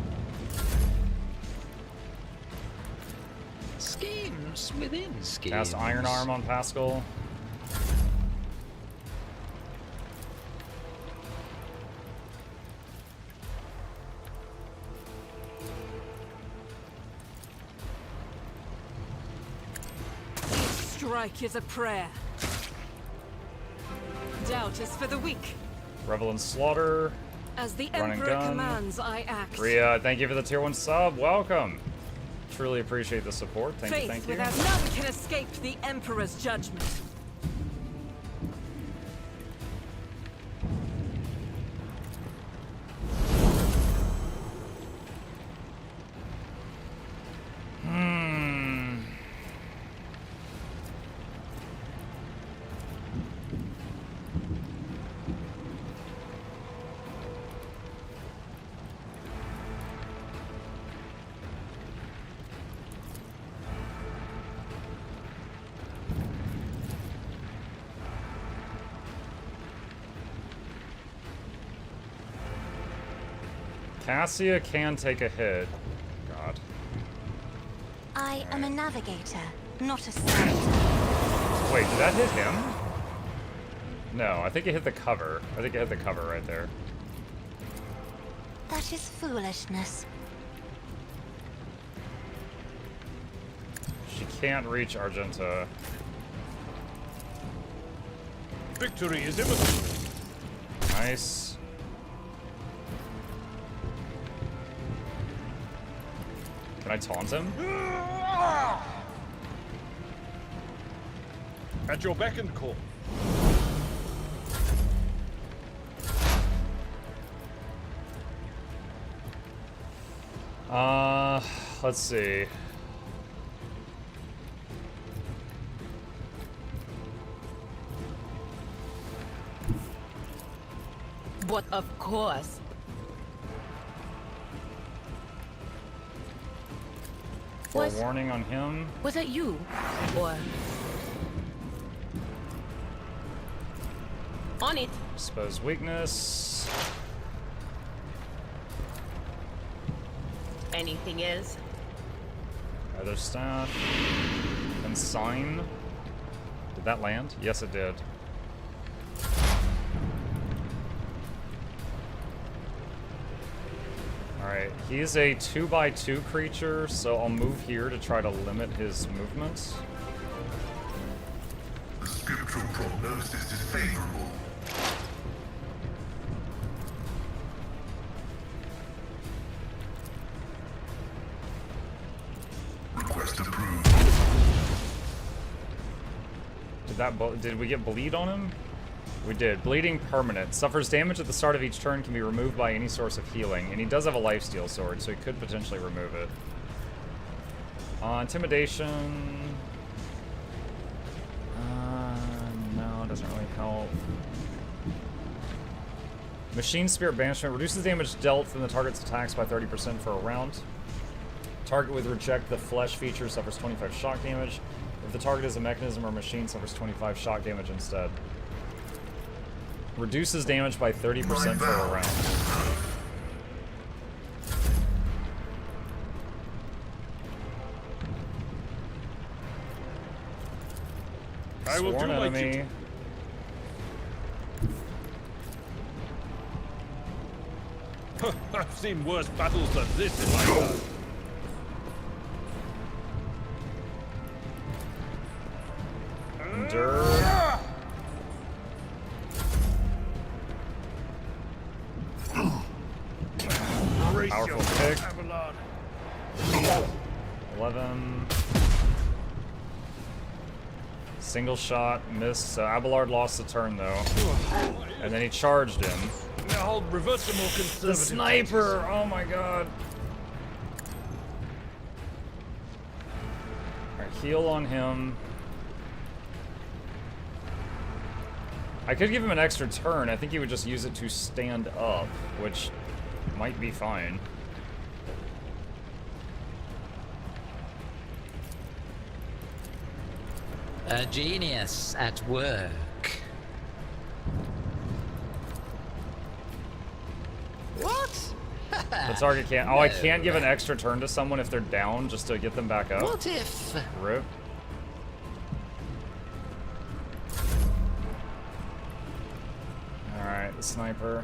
Schemes within schemes. Cast Iron Arm on Pascal. Strike is a prayer. Doubt is for the weak. Revel and Slaughter. As the Running Emperor gun. commands, I act. Rhea, thank you for the tier 1 sub. Welcome. Truly appreciate the support. Thank you, Faith thank you. without none can escape the Emperor's judgment. Cassia can take a hit. God. I am a navigator, not a scientist. Wait, did that hit him? No, I think it hit the cover. I think it hit the cover right there. That is foolishness. She can't reach Argenta. Victory is imminent. Nice. I taunt him? At your beck and call. Let's see. But of course. Forewarning on him. Was it you? Or... On it. Expose weakness. Anything else? Other staff. And sign. Did that land? Yes, it did. Alright, he's a 2x2 creature, so I'll move here to try to limit his movements. The scriptural prognosis is favorable. Request approved. Did we get bleed on him? We did. Bleeding permanent. Suffers damage at the start of each turn, can be removed by any source of healing. And he does have a lifesteal sword, so he could potentially remove it. Intimidation. No, doesn't really help. Machine Spirit Banishment. Reduces damage dealt from the target's attacks by 30% for a round. Target with reject the flesh feature suffers 25 shock damage. If the target is a mechanism or machine, suffers 25 shock damage instead. Reduces damage by 30% for a round. I will do Sworn my enemy. duty. I've seen worse battles than this in my time. Endure. Powerful kick. 11. Single shot, missed. So Abelard lost the turn though. And then he charged him. Now hold reverse the more conservative. The sniper! Oh my god. Alright, heal on him. I could give him an extra turn. I think he would just use it to stand up, which might be fine. A genius at work. What? The target can't. Oh, I can't give an extra turn to someone if they're down just to get them back up. What if? Rip. Alright, the sniper.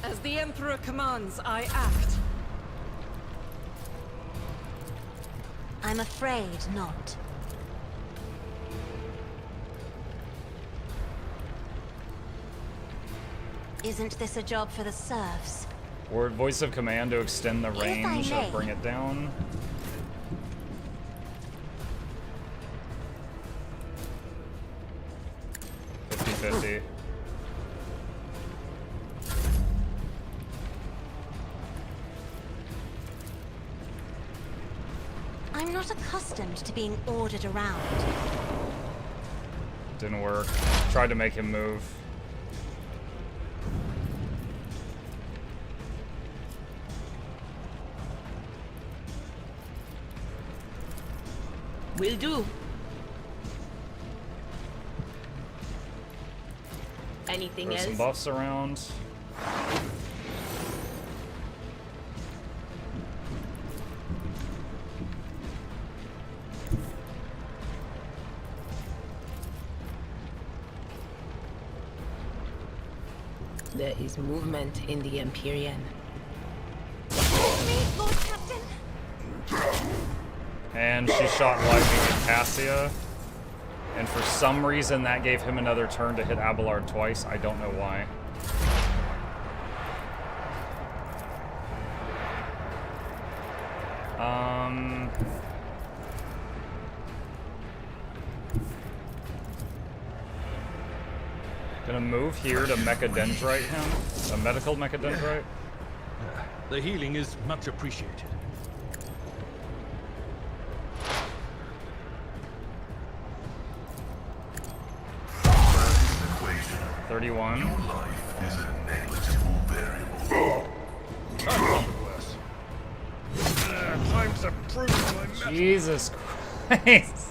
As the Emperor commands, I act. I'm afraid not. Isn't this a job for the serfs? Word voice of command to extend the If I range may. of bring it down. $50-50. I'm not accustomed to being ordered around. Didn't work. Tried to make him move. Will do. Anything Throw else? some buffs around. There is movement in the Empyrean. Me, Lord Captain? And she shot lightning at Cassia. And for some reason, that gave him another turn to hit Abelard twice. I don't know why. Gonna move here to Mechadendrite him. A medical Mechadendrite. The healing is much appreciated. Equation. 31. Your life is a negligible variable. I've done worse. Time to prove my mettle. Jesus Christ.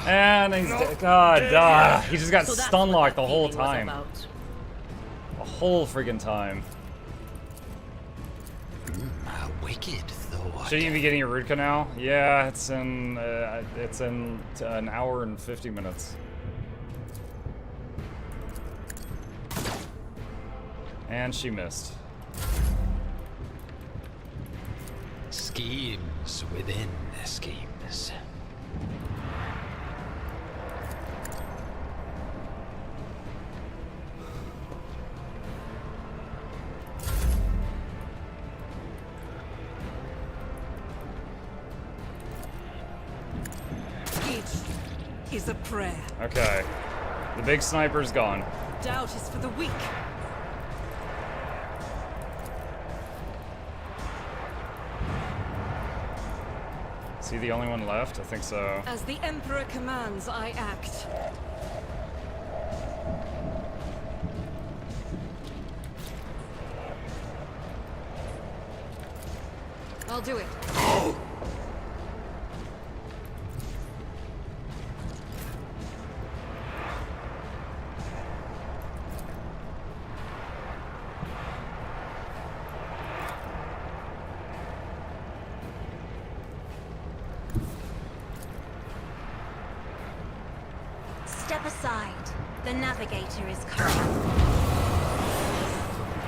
And he's dead. God, he just got So that's stun what locked that the whole feeling was time. about. The whole friggin' time. Wicked thought. Should you be getting your root canal? Yeah, it's in an hour and 50 minutes. And she missed. Schemes within schemes. Each is a prayer. Okay. The big sniper's gone. Doubt is for the weak. Is he the only one left? I think so. As the Emperor commands, I act. I'll do it. Step aside. The navigator is coming.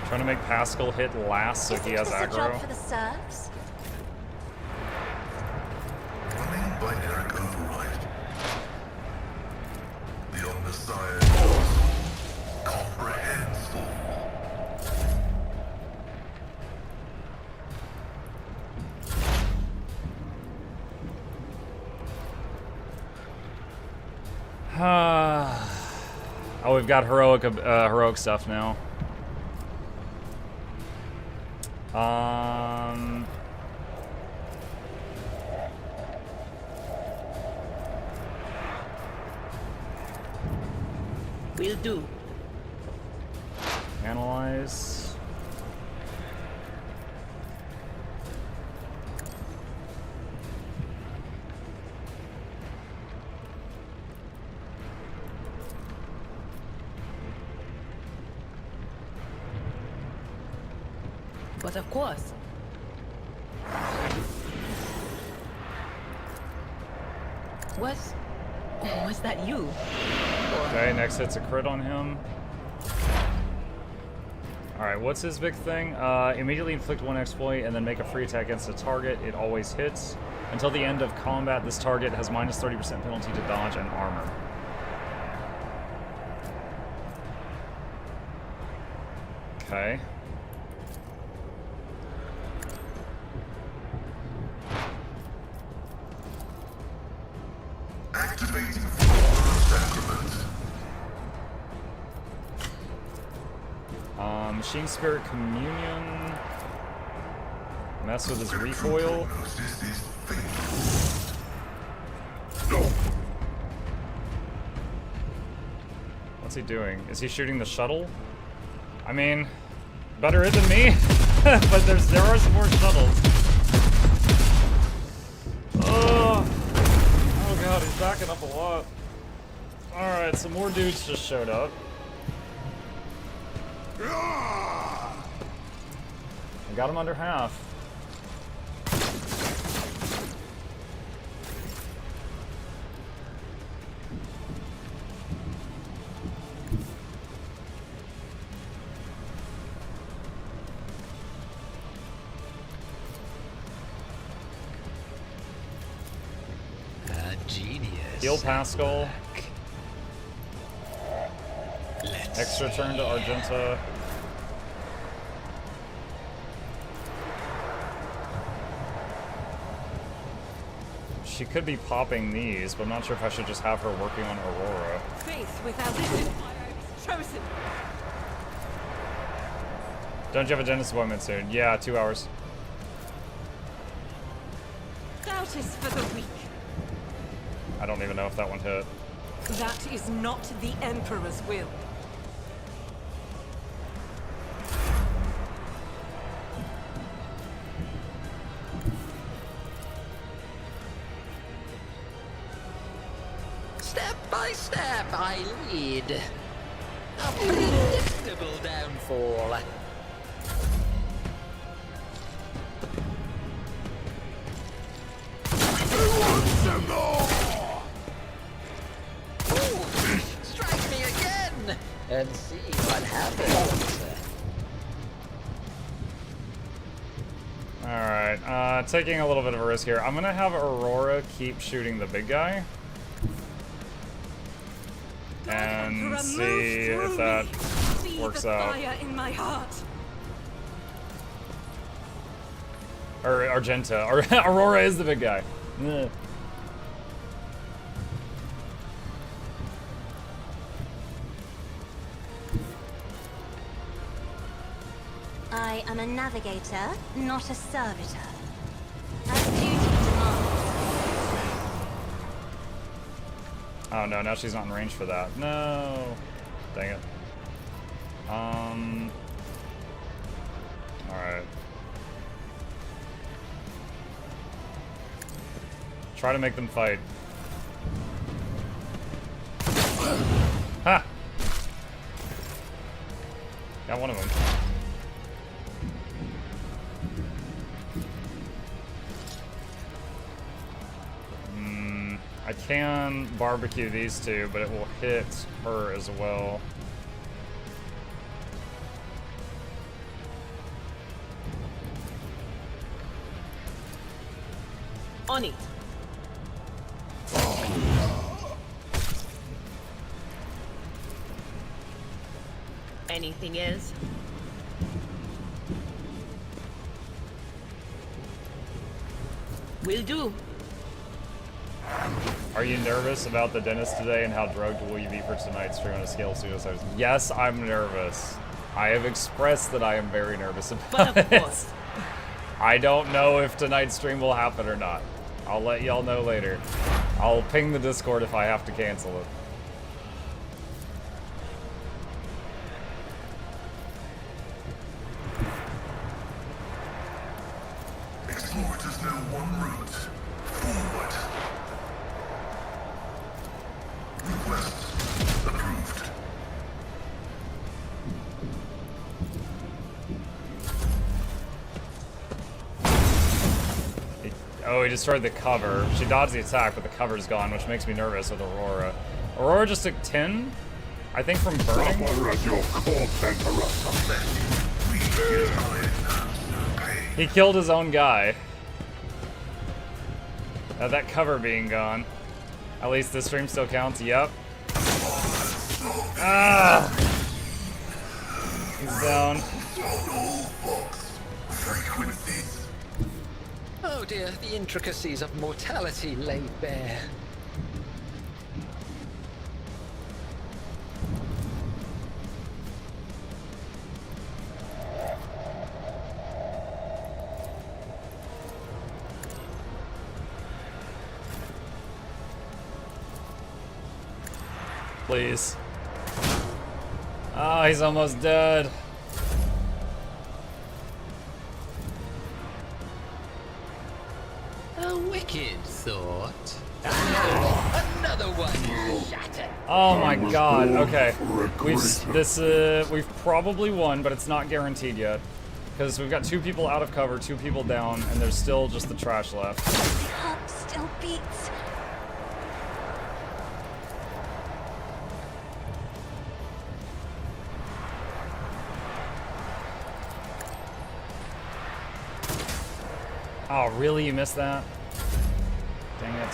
Trying to make Pascal hit last so he has Isn't this a job aggro. for the serfs? Running binaric override. The Omnissiah console comprehends all. Oh, we've got heroic stuff now. Will do. Analyze. But of course. Was that you? Okay, next hit's a crit on him. Alright, what's his big thing? Immediately inflict one exploit and then make a free attack against a target. It always hits. Until the end of combat, this target has minus 30% penalty to dodge and armor. Okay. Activating Sacrament. Machine Spirit Communion. Mess with his recoil. Prognosis is faithful. What's he doing? Is he shooting the shuttle? I mean, better it than me, but there are some more shuttles. Oh god, he's backing up a lot. Alright, some more dudes just showed up. I got him under half. Heal Pascal. Let's Extra turn to Argenta. She could be popping these, but I'm not sure if I should just have her working on Aurora. Faith without it, is chosen. Don't you have a dentist appointment soon? Yeah, 2 hours. Doubt is for the weak. I don't even know if that one hit. That is not the Emperor's will. Step by step, I lead. A predictable downfall. Ooh, strike me again and see what happens. Alright, taking a little bit of a risk here. I'm gonna have Aurora keep shooting the big guy. And see if that works out. Fire in my heart. Or Argenta. Aurora is the big guy. Ugh. I am a navigator, not a servitor. As duty demands. Oh no, now she's not in range for that. No. Dang it. Alright. Try to make them fight. Ha! Got one of them. I can barbecue these two, but it will hit her as well. On it. Anything else? Will do. Are you nervous about the dentist today, and how drugged will you be for tonight's stream on a scale of pseudosize? Yes, I'm nervous. I have expressed that I am very nervous about But of it. course. I don't know if tonight's stream will happen or not. I'll let y'all know later. I'll ping the Discord if I have to cancel it. Explorers know one route. Forward. Request approved. Oh, he destroyed the cover. She dodged the attack, but the cover's gone, which makes me nervous with Aurora. Aurora just took 10, I think, from burning. He killed his own guy. That cover being gone. At least this stream still counts. Yep. Ah! He's down. Oh dear, the intricacies of mortality laid bare. Please. Ah, he's almost dead. A wicked thought. Another one shattered. Oh my god. Okay. We've probably won, but it's not guaranteed yet. Because we've got 2 people out of cover, 2 people down, and there's still just the trash left. The heart still beats. Oh, really? You missed that? Dang it.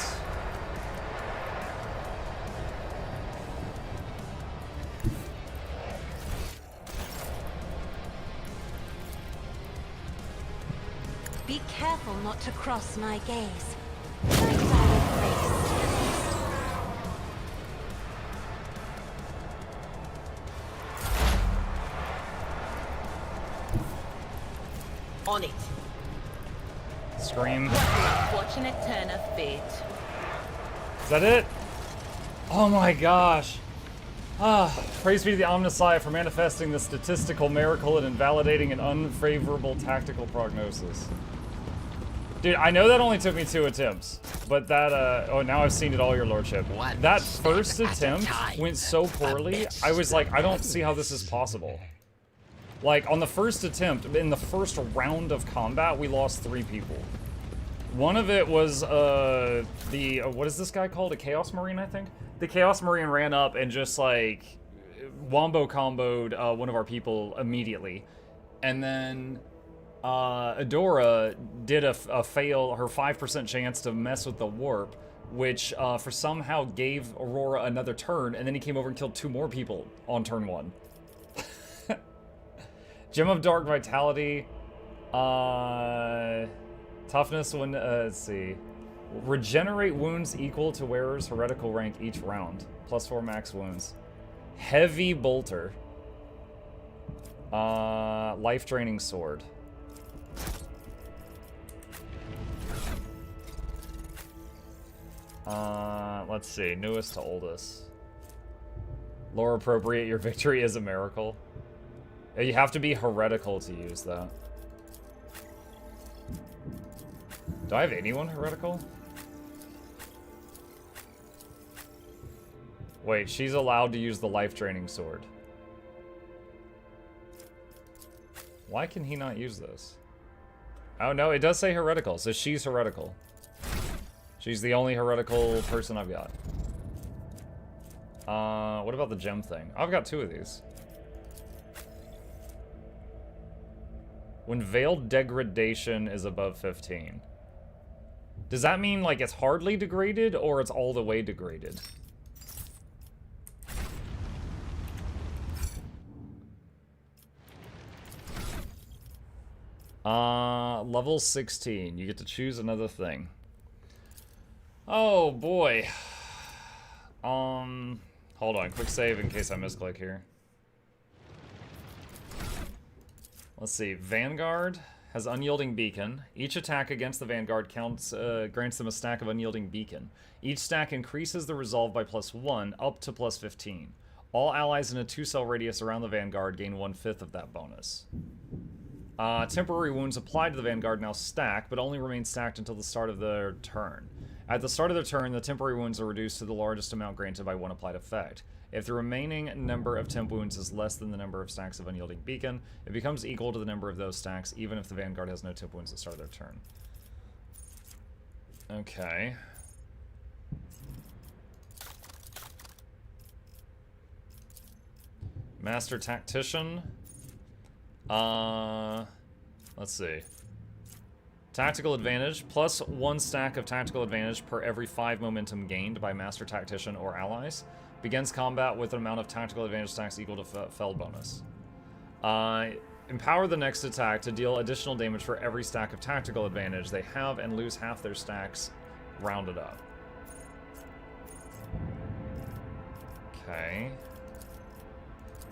careful not to cross my gaze. Try to die with grace, at least. On it. Scream. What an unfortunate turn of fate. Is that it? Oh my gosh. Ah, praise be to the Omnissiah for manifesting the statistical miracle and invalidating an unfavorable tactical prognosis. Dude, I know that only took me 2 attempts, but that, oh, now I've seen it all, your lordship. That first attempt went so poorly, I was like, I don't see how this is possible. Like, on the first attempt, in the first round of combat, we lost 3 people. One of it was, what is this guy called? A Chaos Marine, I think? The Chaos Marine ran up and just, like, wombo comboed one of our people immediately. And then, Adora did a fail, her 5% chance to mess with the warp, which, for somehow gave Aurora another turn, and then he came over and killed 2 more people on turn 1. Gem of Dark Vitality, toughness when, let's see. Regenerate wounds equal to wearer's heretical rank each round. +4 max wounds. Heavy Bolter. Life Draining Sword. Let's see. Newest to oldest. Lore appropriate, your victory is a miracle. You have to be heretical to use that. Do I have anyone heretical? Wait, she's allowed to use the life-draining sword. Why can he not use this? Oh no, it does say heretical, so she's heretical. She's the only heretical person I've got. What about the gem thing? I've got 2 of these. When Veiled Degradation is above 15. Does that mean, like, it's hardly degraded, or it's all the way degraded? Level 16. You get to choose another thing. Oh, boy. Hold on. Quick save in case I misclick here. Let's see. Vanguard has Unyielding Beacon. Each attack against the Vanguard grants them a stack of Unyielding Beacon. Each stack increases the resolve by +1 up to +15. All allies in a 2-cell radius around the Vanguard gain 1/5 of that bonus. Temporary wounds applied to the Vanguard now stack, but only remain stacked until the start of their turn. At the start of their turn, the temporary wounds are reduced to the largest amount granted by 1 applied effect. If the remaining number of temp wounds is less than the number of stacks of Unyielding Beacon, it becomes equal to the number of those stacks, even if the Vanguard has no temp wounds at the start of their turn. Okay. Master Tactician. Let's see. Tactical advantage, +1 stack of tactical advantage per every 5 momentum gained by Master Tactician or allies. Begins combat with an amount of tactical advantage stacks equal to Fell bonus. Empower the next attack to deal additional damage for every stack of tactical advantage they have and lose half their stacks rounded up. Okay.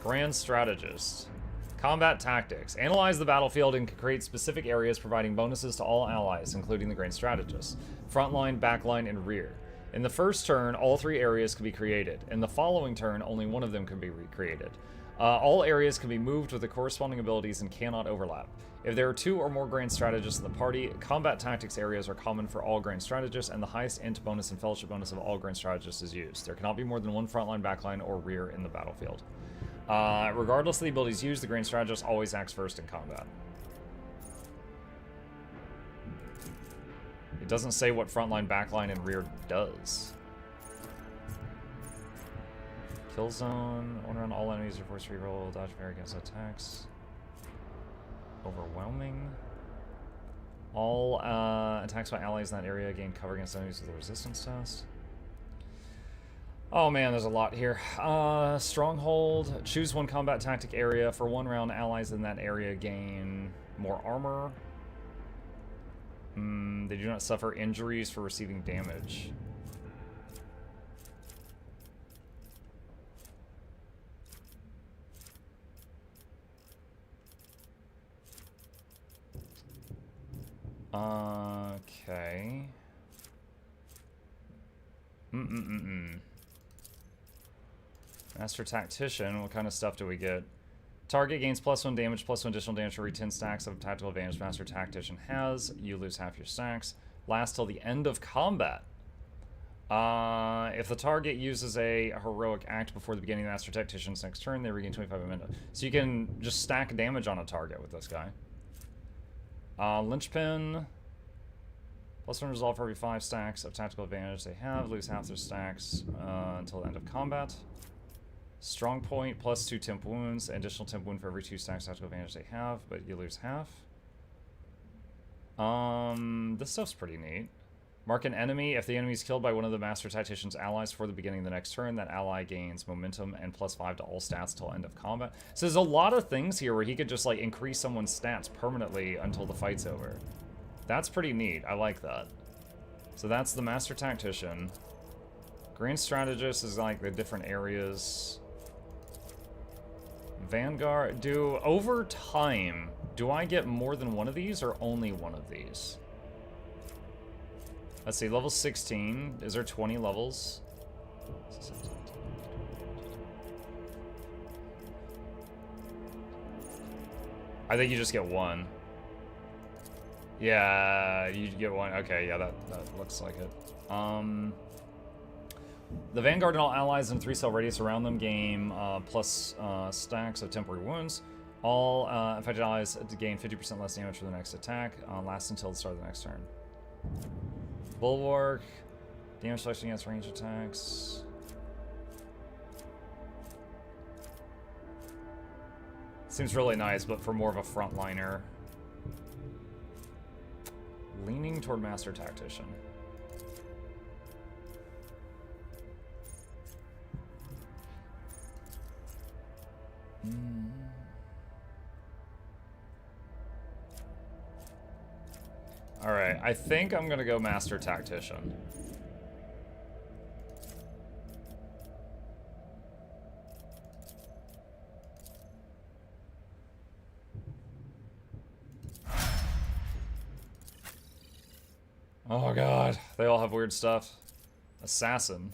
Grand Strategist. Combat Tactics. Analyze the battlefield and create specific areas providing bonuses to all allies, including the Grand Strategist. Frontline, backline, and rear. In the first turn, all 3 areas can be created. In the following turn, only one of them can be recreated. All areas can be moved with the corresponding abilities and cannot overlap. If there are 2 or more Grand Strategists in the party, combat tactics areas are common for all Grand Strategists, and the highest int bonus and fellowship bonus of all Grand Strategists is used. There cannot be more than 1 frontline, backline, or rear in the battlefield. Regardless of the abilities used, the Grand Strategist always acts first in combat. It doesn't say what frontline, backline, and rear does. Kill zone. One around all enemies are forced to reroll. Dodge parry against attacks. Overwhelming. All attacks by allies in that area gain cover against enemies with a resistance test. Oh man, there's a lot here. Stronghold. Choose 1 combat tactic area. For 1 round, allies in that area gain more armor. They do not suffer injuries for receiving damage. Okay. Master Tactician, what kind of stuff do we get? Target gains +1 damage, +1 additional damage for every 10 stacks of tactical advantage Master Tactician has. You lose half your stacks. Lasts till the end of combat. If the target uses a heroic act before the beginning of the Master Tactician's next turn, they regain 25 momentum. So you can just stack damage on a target with this guy. Linchpin. +1 resolve for every 5 stacks of tactical advantage they have. Lose half their stacks until the end of combat. Strong point, +2 temp wounds. Additional temp wound for every 2 stacks of tactical advantage they have, but you lose half. This stuff's pretty neat. Mark an enemy. If the enemy is killed by one of the Master Tactician's allies before the beginning of the next turn, that ally gains momentum and +5 to all stats till end of combat. So there's a lot of things here where he could just like increase someone's stats permanently until the fight's over. That's pretty neat. I like that. So that's the Master Tactician. Grand Strategist is like the different areas. Vanguard. Over time, do I get more than one of these or only one of these? Let's see, level 16. Is there 20 levels? I think you just get one. Yeah, you get one. Okay, yeah, that looks like it. The Vanguard and all allies in a 3-cell radius around them gain plus stacks of temporary wounds. All affected allies gain 50% less damage for the next attack. Lasts until the start of the next turn. Bulwark. Damage selection against range attacks. Seems really nice, but for more of a frontliner. Leaning toward Master Tactician. Alright, I think I'm gonna go Master Tactician. Oh god, they all have weird stuff. Assassin.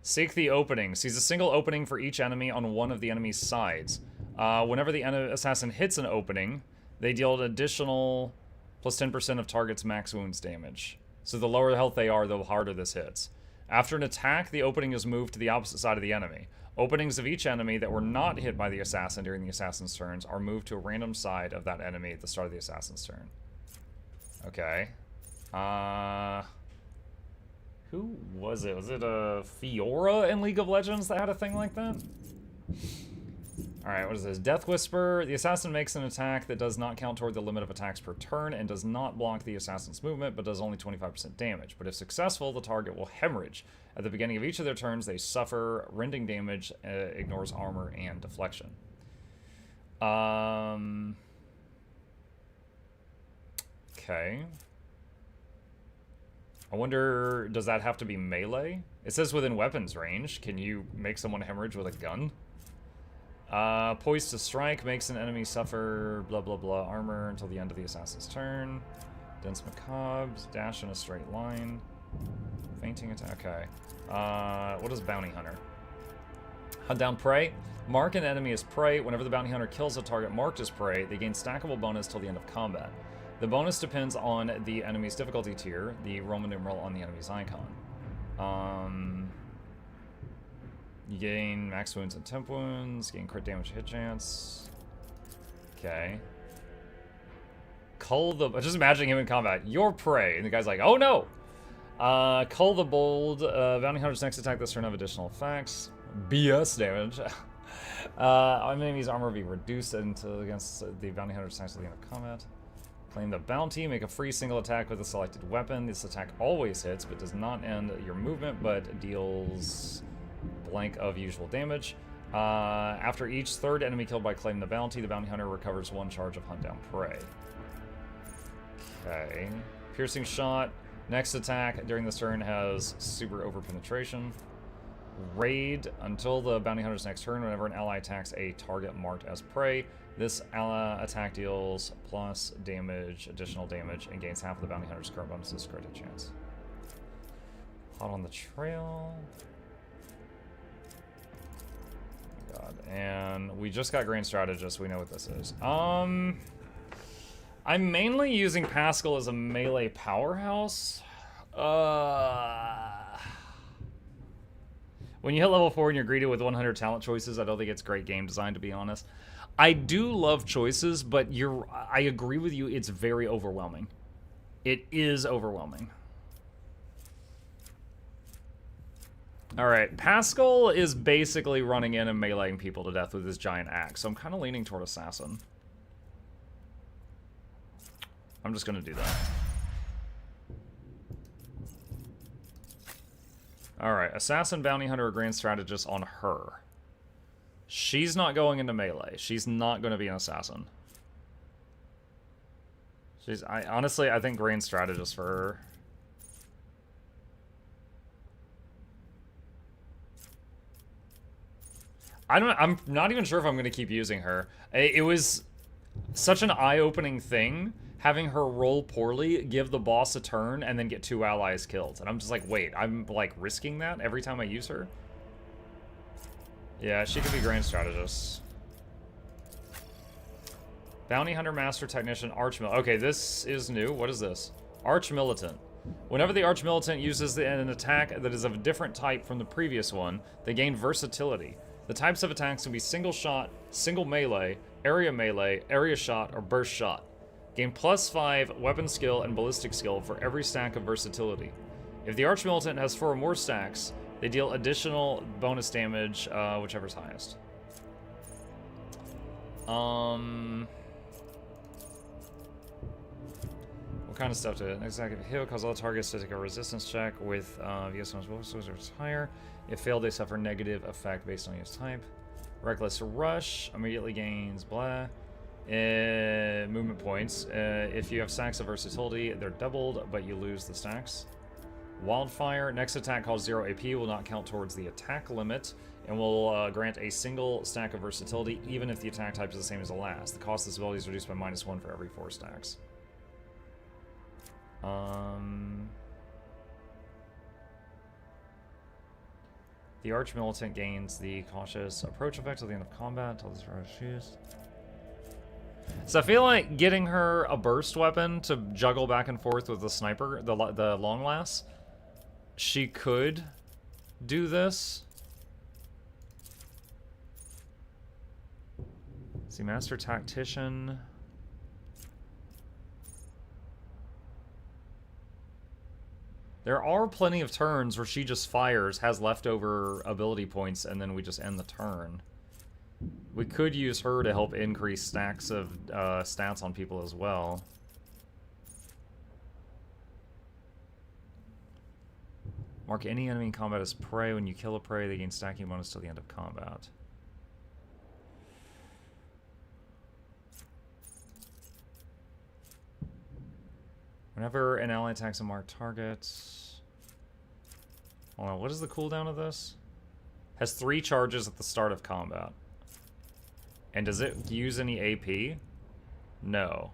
Seek the opening. Sees a single opening for each enemy on one of the enemy's sides. Whenever the assassin hits an opening, they deal an additional plus 10% of target's max wounds damage. So the lower the health they are, the harder this hits. After an attack, the opening is moved to the opposite side of the enemy. Openings of each enemy that were not hit by the assassin during the assassin's turns are moved to a random side of that enemy at the start of the assassin's turn. Okay. Who was it? Was it Fiora in League of Legends that had a thing like that? Alright, what is this? Death Whisper. The assassin makes an attack that does not count toward the limit of attacks per turn and does not block the assassin's movement, but does only 25% damage. But if successful, the target will hemorrhage. At the beginning of each of their turns, they suffer rending damage, ignores armor, and deflection. Okay. I wonder, does that have to be melee? It says within weapons range. Can you make someone hemorrhage with a gun? Poised to strike, makes an enemy suffer blah blah blah armor until the end of the assassin's turn. Dense Macabres, dash in a straight line. Fainting attack, okay. What is Bounty Hunter? Hunt down prey. Mark an enemy as prey. Whenever the Bounty Hunter kills a target marked as prey, they gain stackable bonus till the end of combat. The bonus depends on the enemy's difficulty tier, the Roman numeral on the enemy's icon. You gain max wounds and temp wounds, gain crit damage hit chance. Okay. Cull the... Just imagining him in combat. You're prey. And the guy's like, oh no! Cull the Bold. Bounty Hunter's next attack this turn have additional effects. BS damage. Enemy's armor will be reduced against the Bounty Hunter's attacks at the end of combat. Claim the bounty, make a free single attack with a selected weapon. This attack always hits, but does not end your movement, but deals blank of usual damage. After each third enemy killed by Claim the Bounty Hunter recovers 1 charge of Hunt Down Prey. Okay. Piercing shot. Next attack during this turn has super over penetration. Raid until the bounty hunter's next turn. Whenever an ally attacks a target marked as prey, this attack deals plus damage, additional damage, and gains half of the bounty hunter's current bonuses credit chance. Hot on the trail. God, and we just got Grand Strategist. We know what this is. I'm mainly using Pascal as a melee powerhouse. When you hit level 4 and you're greeted with 100 talent choices, I don't think it's great game design, to be honest. I do love choices, but I agree with you, it's very overwhelming. It is overwhelming. Alright, Pascal is basically running in and meleeing people to death with his giant axe, so I'm kind of leaning toward Assassin. I'm just going to do that. Alright, Assassin, Bounty Hunter, or Grand Strategist on her. She's not going into melee. She's not going to be an Assassin. Honestly, I think Grand Strategist for her. I'm not even sure if I'm going to keep using her. It was such an eye-opening thing, having her roll poorly, give the boss a turn, and then get 2 allies killed. And I'm just like, wait, I'm like risking that every time I use her? Yeah, she could be Grand Strategist. Bounty Hunter, Master Technician, Archmilitant. Okay, this is new. What is this? Archmilitant. Whenever the Archmilitant uses an attack that is of a different type from the previous one, they gain versatility. The types of attacks can be single shot, single melee, area shot, or burst shot. Gain +5 weapon skill and ballistic skill for every stack of versatility. If the Archmilitant has 4 or more stacks, they deal additional bonus damage, whichever's highest. What kind of stuff to it? Next attack, if you hit, cause all targets to take a resistance check with VS bonus higher. If failed, they suffer negative effect based on use type. Reckless Rush immediately gains blah. Movement points. If you have stacks of versatility, they're doubled, but you lose the stacks. Wildfire. Next attack costs 0 AP, will not count towards the attack limit, and will grant a single stack of versatility, even if the attack type is the same as the last. The cost of this ability is reduced by -1 for every 4 stacks. The Archmilitant gains the cautious approach effect till the end of combat until this round is used. So I feel like getting her a burst weapon to juggle back and forth with the sniper, the long lass, she could do this. Let's see, Master Tactician. There are plenty of turns where she just fires, has leftover ability points, and then we just end the turn. We could use her to help increase stacks of stats on people as well. Mark any enemy in combat as prey. When you kill a prey, they gain stacking bonus till the end of combat. Whenever an ally attacks a marked target... Hold on, what is the cooldown of this? Has 3 charges at the start of combat. And does it use any AP? No.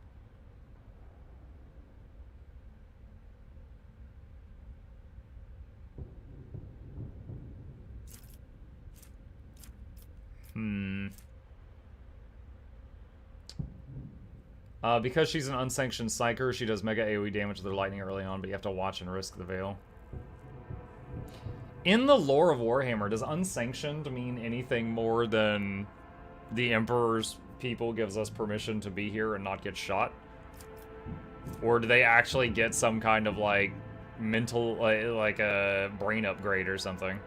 Because she's an unsanctioned psyker, she does mega AoE damage to their lightning early on, but you have to watch and risk the veil. In the lore of Warhammer, does unsanctioned mean anything more than the Emperor's people gives us permission to be here and not get shot? Or do they actually get some kind of, like, mental, like a brain upgrade or something?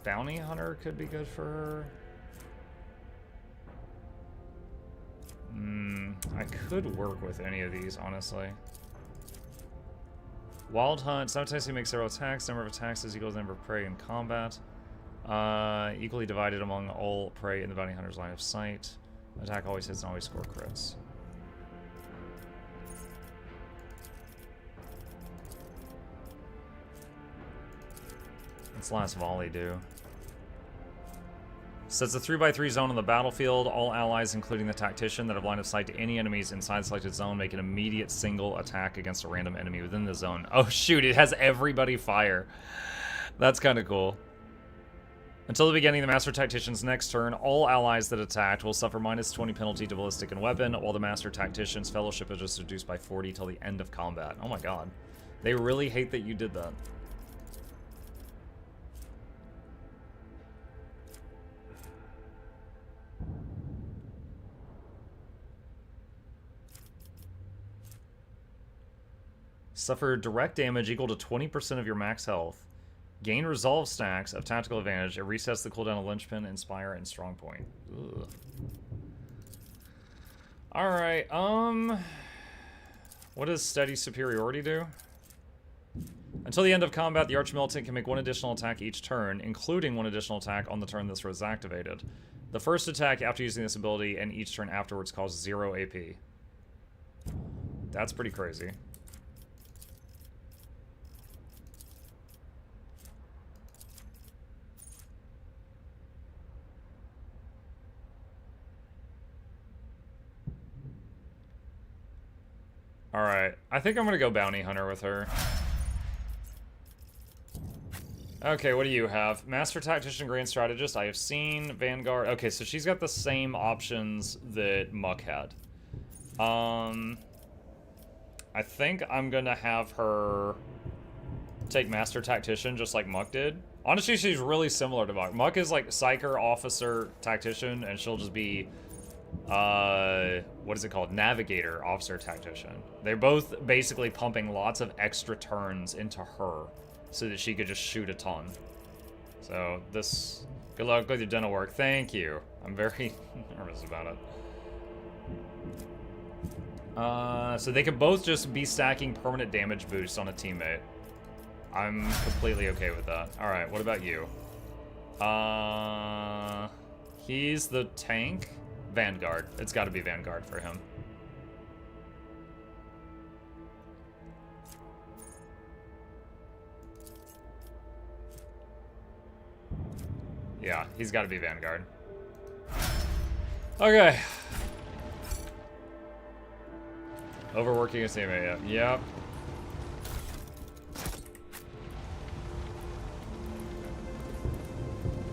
Bounty Hunter could be good for her. I could work with any of these, honestly. Wild Hunt. Simultaneously makes several attacks. Number of attacks is equal to the number of prey in combat. Equally divided among all prey in the bounty hunter's line of sight. Attack always hits and always score crits. What's last volley do? Sets a 3x3 zone on the battlefield. All allies, including the tactician, that have line of sight to any enemies inside the selected zone make an immediate single attack against a random enemy within the zone. Oh shoot, it has everybody fire. That's kind of cool. Until the beginning of the Master Tactician's next turn, all allies that attacked will suffer -20 penalty to ballistic and weapon, while the Master Tactician's fellowship is just reduced by 40 till the end of combat. Oh my god. They really hate that you did that. Suffer direct damage equal to 20% of your max health. Gain resolve stacks of tactical advantage. It resets the cooldown of Linchpin, Inspire, and Strongpoint. Ugh. Alright, what does Steady Superiority do? Until the end of combat, the Archmilitant can make one additional attack each turn, including one additional attack on the turn this was activated. The first attack after using this ability and each turn afterwards causes 0 AP. That's pretty crazy. Alright, I think I'm gonna go Bounty Hunter with her. Okay, what do you have? Master Tactician, Grand Strategist. I have seen Vanguard. Okay, so she's got the same options that Muck had. I think I'm gonna have her take Master Tactician just like Muck did. Honestly, she's really similar to Muck. Muck is like Psyker, Officer, Tactician, and she'll just be what is it called? Navigator, Officer, Tactician. They're both basically pumping lots of extra turns into her so that she could just shoot a ton. So this, good luck with your dental work. Thank you. I'm very nervous about it. So they could both just be stacking permanent damage boosts on a teammate. I'm completely okay with that. Alright, what about you? He's the tank. Vanguard. It's got to be Vanguard for him. Yeah, he's got to be Vanguard. Okay. Overworking a teammate, yeah. Yep.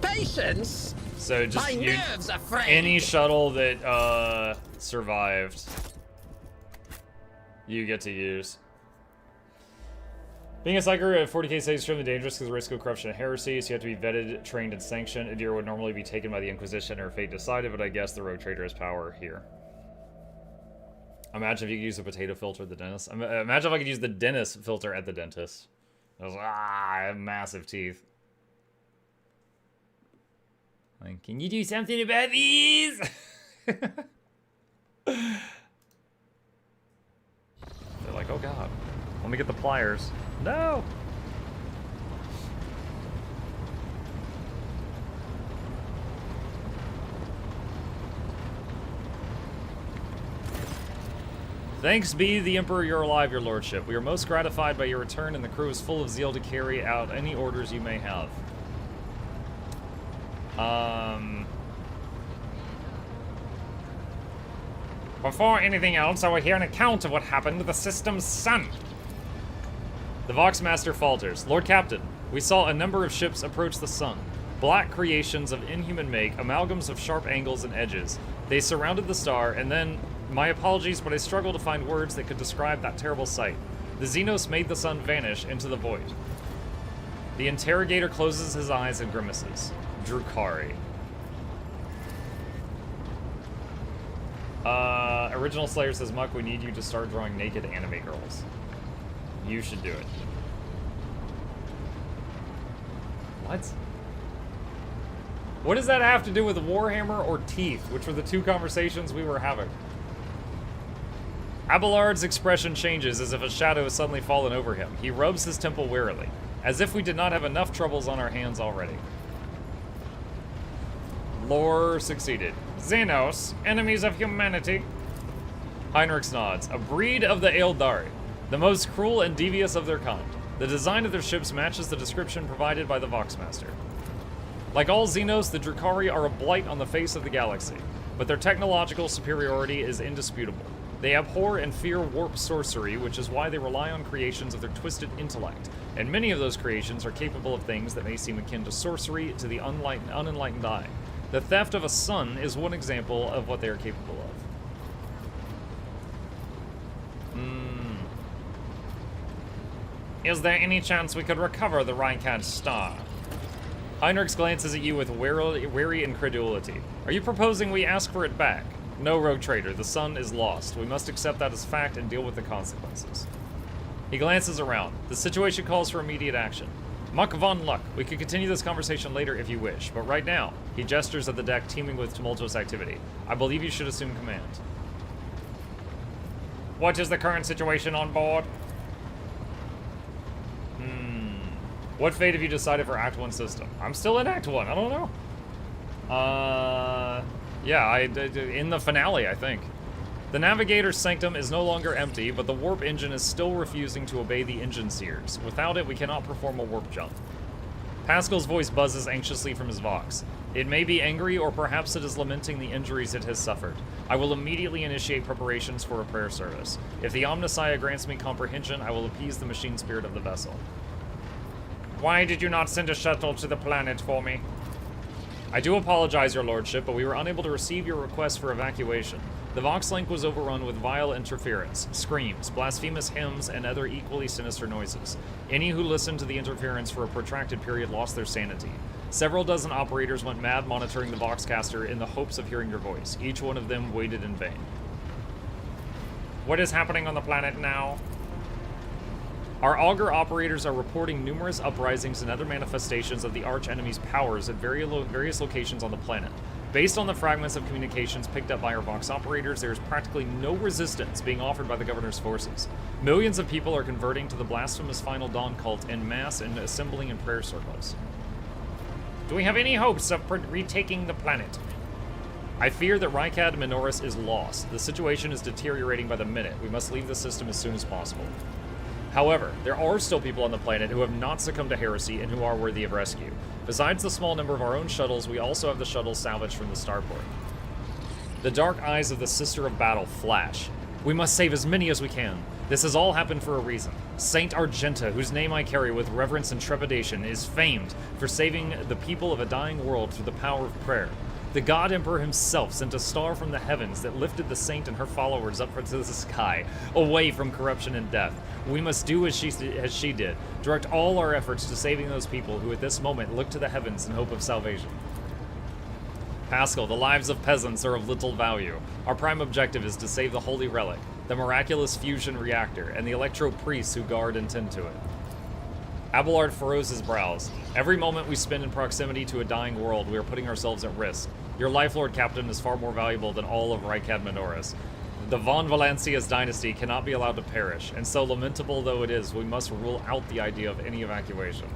Patience? So just My nerves are frayed. Any shuttle that survived, you get to use. Being a psyker at 40k is extremely dangerous because of the risk of corruption and heresy, so you have to be vetted, trained, and sanctioned. Adira would normally be taken by the Inquisition or fate decided, but I guess the Rogue Trader has power here. Imagine if you could use a potato filter at the dentist. Imagine if I could use the dentist filter at the dentist. I have massive teeth. Like, can you do something about these? They're like, oh god. Let me get the pliers. No! Thanks be the Emperor, you're alive, your lordship. We are most gratified by your return, and the crew is full of zeal to carry out any orders you may have. Before anything else, I will hear an account of what happened to the system's sun. The Voxmaster falters. Lord Captain, we saw a number of ships approach the sun. Black creations of inhuman make, amalgams of sharp angles and edges. They surrounded the star, and then, my apologies, but I struggle to find words that could describe that terrible sight. The Xenos made the sun vanish into the void. The interrogator closes his eyes and grimaces. Drukari. Original Slayer says, Muck, we need you to start drawing naked anime girls. You should do it. What? What does that have to do with Warhammer or teeth, which were the two conversations we were having? Abelard's expression changes as if a shadow has suddenly fallen over him. He rubs his temple wearily, as if we did not have enough troubles on our hands already. Lore succeeded. Xenos, enemies of humanity. Heinrichs nods. A breed of the Eldari, the most cruel and devious of their kind. The design of their ships matches the description provided by the Voxmaster. Like all Xenos, the Drukhari are a blight on the face of the galaxy, but their technological superiority is indisputable. They abhor and fear warp sorcery, which is why they rely on creations of their twisted intellect, and many of those creations are capable of things that may seem akin to sorcery to the unenlightened eye. The theft of a sun is one example of what they are capable of. Is there any chance we could recover the Rykad star? Heinrichs glances at you with wary incredulity. Are you proposing we ask for it back? No, rogue trader, the sun is lost. We must accept that as fact and deal with the consequences. He glances around. The situation calls for immediate action. Muck von Luck, we could continue this conversation later if you wish, but right now, he gestures at the deck teeming with tumultuous activity. I believe you should assume command. What is the current situation on board? What fate have you decided for Act 1 system? I'm still in Act 1, I don't know. Yeah, in the finale, I think. The Navigator's Sanctum is no longer empty, but the warp engine is still refusing to obey the engine seers. Without it, we cannot perform a warp jump. Pascal's voice buzzes anxiously from his Vox. It may be angry, or perhaps it is lamenting the injuries it has suffered. I will immediately initiate preparations for a prayer service. If the Omnissiah grants me comprehension, I will appease the machine spirit of the vessel. Why did you not send a shuttle to the planet for me? I do apologize, your lordship, but we were unable to receive your request for evacuation. The Vox link was overrun with vile interference, screams, blasphemous hymns, and other equally sinister noises. Any who listened to the interference for a protracted period lost their sanity. Several dozen operators went mad monitoring the Voxcaster in the hopes of hearing your voice. Each one of them waited in vain. What is happening on the planet now? Our augur operators are reporting numerous uprisings and other manifestations of the arch-enemy's powers at various locations on the planet. Based on the fragments of communications picked up by our Vox operators, there is practically no resistance being offered by the governor's forces. Millions of people are converting to the blasphemous Final Dawn cult en masse and assembling in prayer circles. Do we have any hopes of retaking the planet? I fear that Rad Minoris is lost. The situation is deteriorating by the minute. We must leave the system as soon as possible. However, there are still people on the planet who have not succumbed to heresy and who are worthy of rescue. Besides the small number of our own shuttles, we also have the shuttles salvaged from the Starport. The dark eyes of the Sister of Battle flash. We must save as many as we can. This has all happened for a reason. Saint Argenta, whose name I carry with reverence and trepidation, is famed for saving the people of a dying world through the power of prayer. The God Emperor himself sent a star from the heavens that lifted the saint and her followers up into the sky, away from corruption and death. We must do as she did, direct all our efforts to saving those people who at this moment look to the heavens in hope of salvation. Pascal, the lives of peasants are of little value. Our prime objective is to save the Holy Relic, the miraculous fusion reactor, and the electro-priests who guard and tend to it. Abelard furrows his brows. Every moment we spend in proximity to a dying world, we are putting ourselves at risk. Your Life Lord Captain is far more valuable than all of Rad Minoris. The Von Valancia's dynasty cannot be allowed to perish, and so lamentable though it is, we must rule out the idea of any evacuation.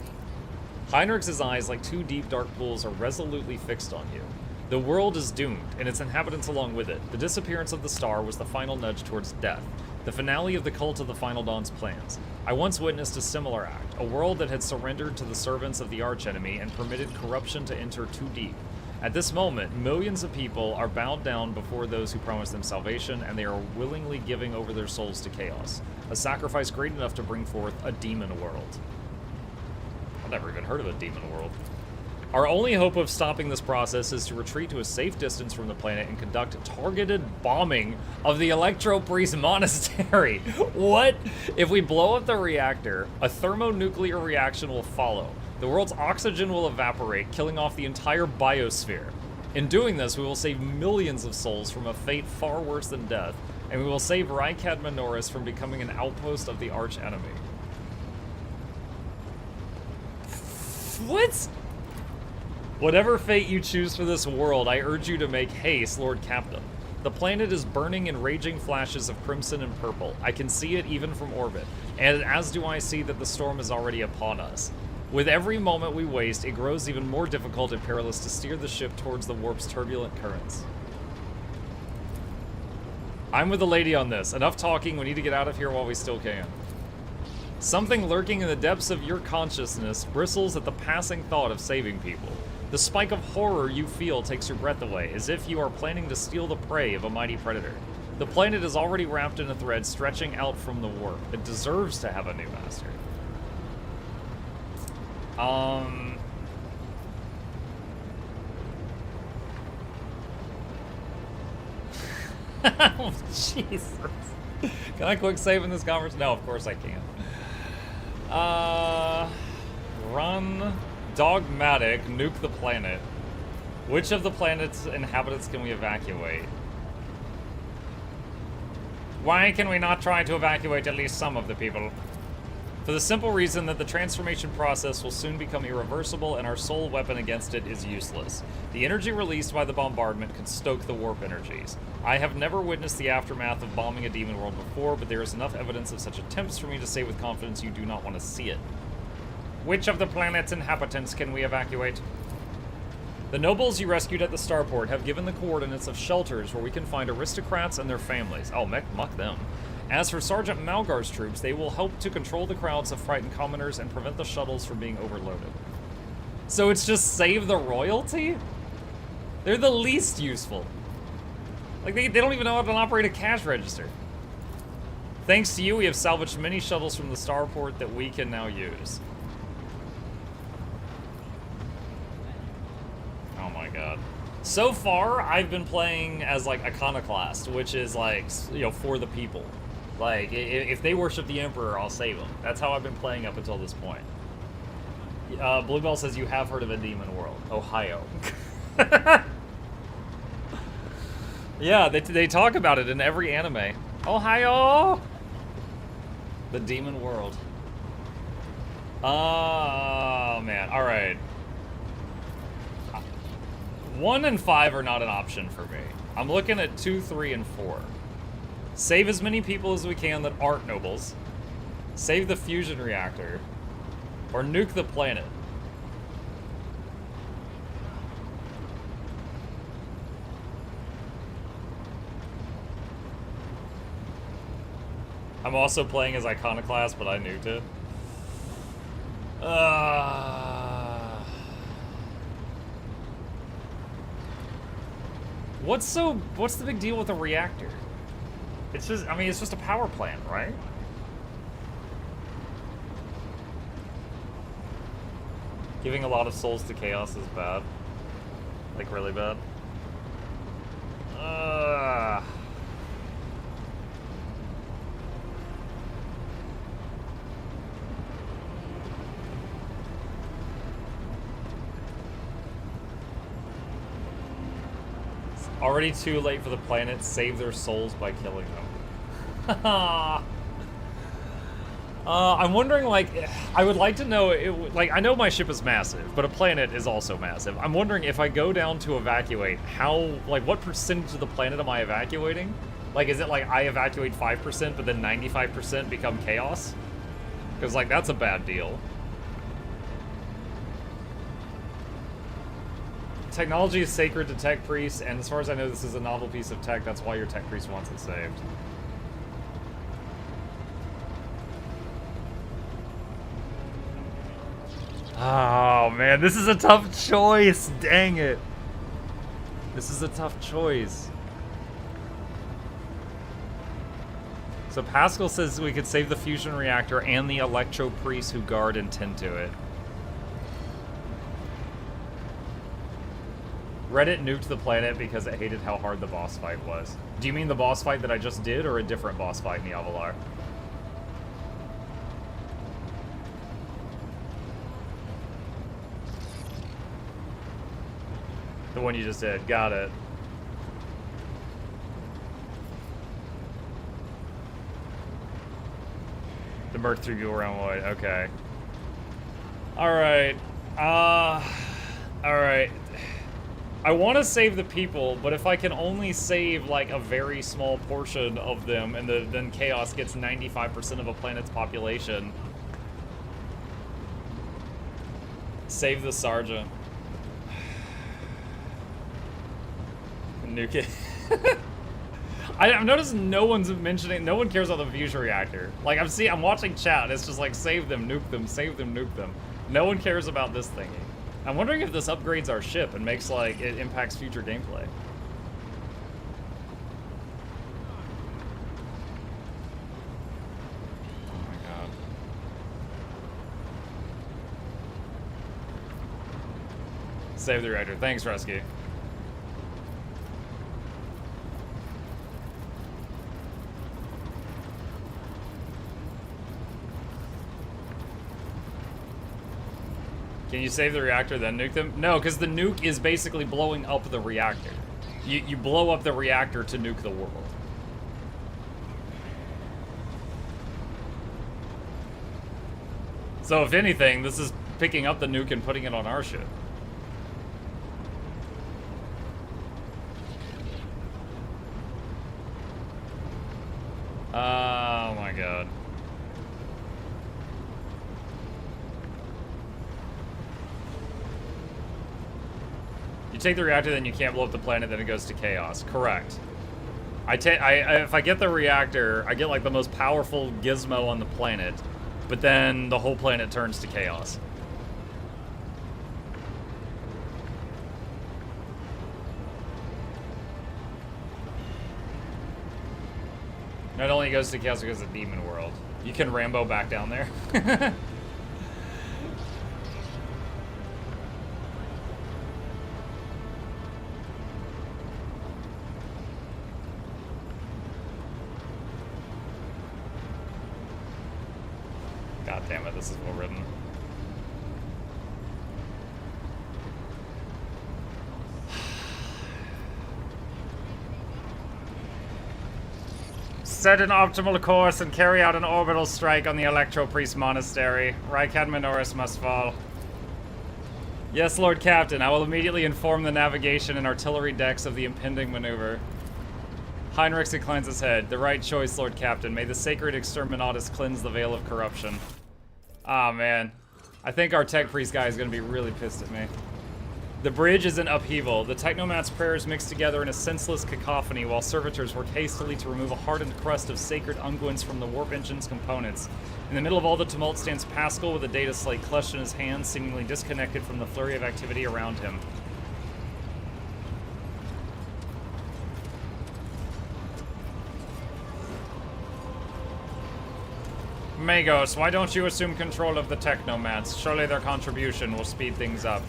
Heinrichs' eyes, like two deep dark pools, are resolutely fixed on you. The world is doomed, and its inhabitants along with it. The disappearance of the star was the final nudge towards death, the finale of the cult of the Final Dawn's plans. I once witnessed a similar act, a world that had surrendered to the servants of the archenemy and permitted corruption to enter too deep. At this moment, millions of people are bowed down before those who promised them salvation, and they are willingly giving over their souls to chaos, a sacrifice great enough to bring forth a demon world. I've never even heard of a demon world. Our only hope of stopping this process is to retreat to a safe distance from the planet and conduct targeted bombing of the Electro-Priest Monastery. What? If we blow up the reactor, a thermonuclear reaction will follow. The world's oxygen will evaporate, killing off the entire biosphere. In doing this, we will save millions of souls from a fate far worse than death, and we will save Rad Minoris from becoming an outpost of the arch-enemy. What? Whatever fate you choose for this world, I urge you to make haste, Lord Captain. The planet is burning in raging flashes of crimson and purple. I can see it even from orbit, and as do I see that the storm is already upon us. With every moment we waste, it grows even more difficult and perilous to steer the ship towards the warp's turbulent currents. I'm with the lady on this. Enough talking, we need to get out of here while we still can. Something lurking in the depths of your consciousness bristles at the passing thought of saving people. The spike of horror you feel takes your breath away, as if you are planning to steal the prey of a mighty predator. The planet is already wrapped in a thread stretching out from the warp. It deserves to have a new master. Oh, Jesus. Can I quick save in this conversation? No, of course I can. Run, dogmatic, nuke the planet. Which of the planet's inhabitants can we evacuate? Why can we not try to evacuate at least some of the people? For the simple reason that the transformation process will soon become irreversible and our sole weapon against it is useless. The energy released by the bombardment can stoke the warp energies. I have never witnessed the aftermath of bombing a demon world before, but there is enough evidence of such attempts for me to say with confidence you do not want to see it. Which of the planet's inhabitants can we evacuate? The nobles you rescued at the Starport have given the coordinates of shelters where we can find aristocrats and their families. Oh, muck them. As for Sergeant Malgar's troops, they will help to control the crowds of frightened commoners and prevent the shuttles from being overloaded. So it's just save the royalty? They're the least useful. Like, they don't even know how to operate a cash register. Thanks to you, we have salvaged many shuttles from the Starport that we can now use. Oh my god. So far, I've been playing as, like, Iconoclast, which is, like, you know, for the people. Like, if they worship the Emperor, I'll save them. That's how I've been playing up until this point. Bluebell says you have heard of a demon world. Ohio. Yeah, they talk about it in every anime. Ohio! The demon world. Oh, man. Alright. 1 and 5 are not an option for me. I'm looking at 2, 3, and 4. Save as many people as we can that aren't nobles. Save the fusion reactor. Or nuke the planet. I'm also playing as Iconoclast, but I nuked it. What's the big deal with a reactor? It's just, I mean, it's just a power plant, right? Giving a lot of souls to chaos is bad. Like, really bad. It's already too late for the planet. Save their souls by killing them. I'm wondering, like, I would like to know, like, I know my ship is massive, but a planet is also massive. I'm wondering if I go down to evacuate, how, like, what percentage of the planet am I evacuating? Like, is it like I evacuate 5%, but then 95% become chaos? Because, like, that's a bad deal. Technology is sacred to tech priests, and as far as I know, this is a novel piece of tech. That's why your tech priest wants it saved. Oh, man, this is a tough choice. Dang it. This is a tough choice. So Pascal says we could save the fusion reactor and the electro priests who guard and tend to it. Reddit nuked the planet because it hated how hard the boss fight was. Do you mean the boss fight that I just did, or a different boss fight in the Avalar? The one you just did. Got it. The Merc 3 go around Lloyd. Okay. Alright. Alright. I want to save the people, but if I can only save like a very small portion of them, and then Chaos gets 95% of a planet's population. Save the Sergeant. Nuke it. I've noticed no one's mentioning, no one cares about the fusion reactor. Like I'm watching chat, and it's just like save them, nuke them, save them, nuke them. No one cares about this thingy. I'm wondering if this upgrades our ship and makes like it impacts future gameplay. Oh my god. Save the reactor. Thanks, Rescue. Can you save the reactor then nuke them? No, because the nuke is basically blowing up the reactor. You blow up the reactor to nuke the world. So if anything, this is picking up the nuke and putting it on our ship. Oh my god. You take the reactor, then you can't blow up the planet, then it goes to chaos. Correct. If I get the reactor, I get like the most powerful gizmo on the planet, but then the whole planet turns to chaos. Not only goes to chaos, it goes to Demon World. You can Rambo back down there. God damn it, this is well written. Set an optimal course and carry out an orbital strike on the Electro Priest Monastery. Rad Minoris must fall. Yes, Lord Captain, I will immediately inform the navigation and artillery decks of the impending maneuver. Heinrichs inclines his head. The right choice, Lord Captain. May the sacred exterminatus cleanse the veil of corruption. Ah, man. I think our tech priest guy is going to be really pissed at me. The bridge is in upheaval. The technomat's prayers mix together in a senseless cacophony while servitors work hastily to remove a hardened crust of sacred unguents from the warp engine's components. In the middle of all the tumult stands Pascal with a data slate clutched in his hand, seemingly disconnected from the flurry of activity around him. Magos, why don't you assume control of the technomats? Surely their contribution will speed things up.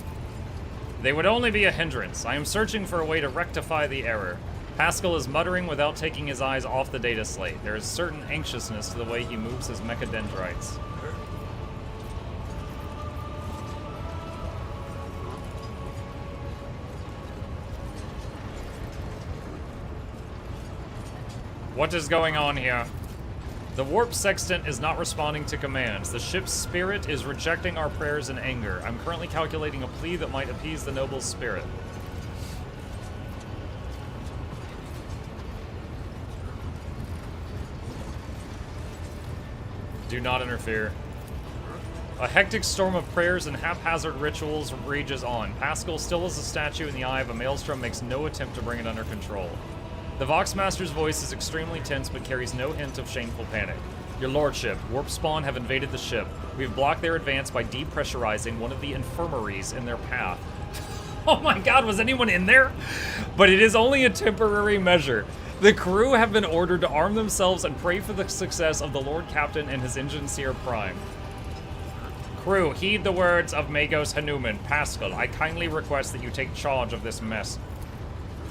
They would only be a hindrance. I am searching for a way to rectify the error. Pascal is muttering without taking his eyes off the data slate. There is certain anxiousness to the way he moves his mechadendrites. What is going on here? The warp sextant is not responding to commands. The ship's spirit is rejecting our prayers in anger. I'm currently calculating a plea that might appease the noble spirit. Do not interfere. A hectic storm of prayers and haphazard rituals rages on. Pascal, still as a statue in the eye of a maelstrom, makes no attempt to bring it under control. The Voxmaster's voice is extremely tense but carries no hint of shameful panic. Your lordship, warp spawn have invaded the ship. We've blocked their advance by depressurizing one of the infirmaries in their path. Oh my god, was anyone in there? But it is only a temporary measure. The crew have been ordered to arm themselves and pray for the success of the Lord Captain and his Engineer Prime. Crew, heed the words of Magos Hanuman. Pascal, I kindly request that you take charge of this mess.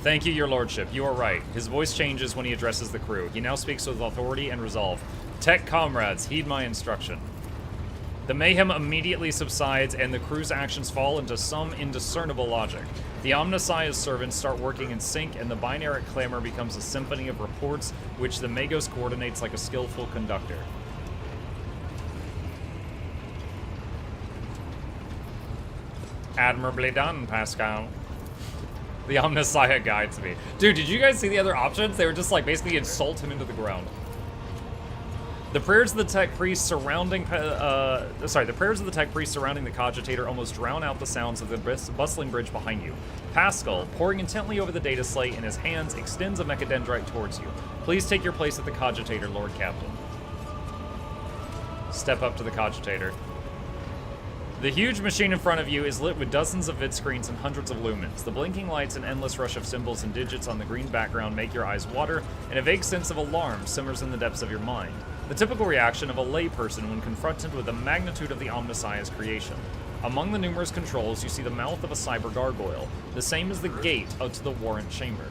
Thank you, your lordship. You are right. His voice changes when he addresses the crew. He now speaks with authority and resolve. Tech comrades, heed my instruction. The mayhem immediately subsides and the crew's actions fall into some indiscernible logic. The Omnissiah's servants start working in sync and the binary clamor becomes a symphony of reports which the Magos coordinates like a skillful conductor. Admirably done, Pascal. The Omnissiah guides me. Dude, did you guys see the other options? They were just like basically insult him into the ground. The prayers of the tech priest surrounding, the prayers of the tech priest surrounding the cogitator almost drown out the sounds of the bustling bridge behind you. Pascal, poring intently over the data slate in his hands, extends a mechadendrite towards you. Please take your place at the cogitator, Lord Captain. Step up to the cogitator. The huge machine in front of you is lit with dozens of vid screens and hundreds of lumens. The blinking lights and endless rush of symbols and digits on the green background make your eyes water, and a vague sense of alarm simmers in the depths of your mind. The typical reaction of a layperson when confronted with the magnitude of the Omnissiah's creation. Among the numerous controls, you see the mouth of a cyber gargoyle, the same as the gate out to the warrant chamber.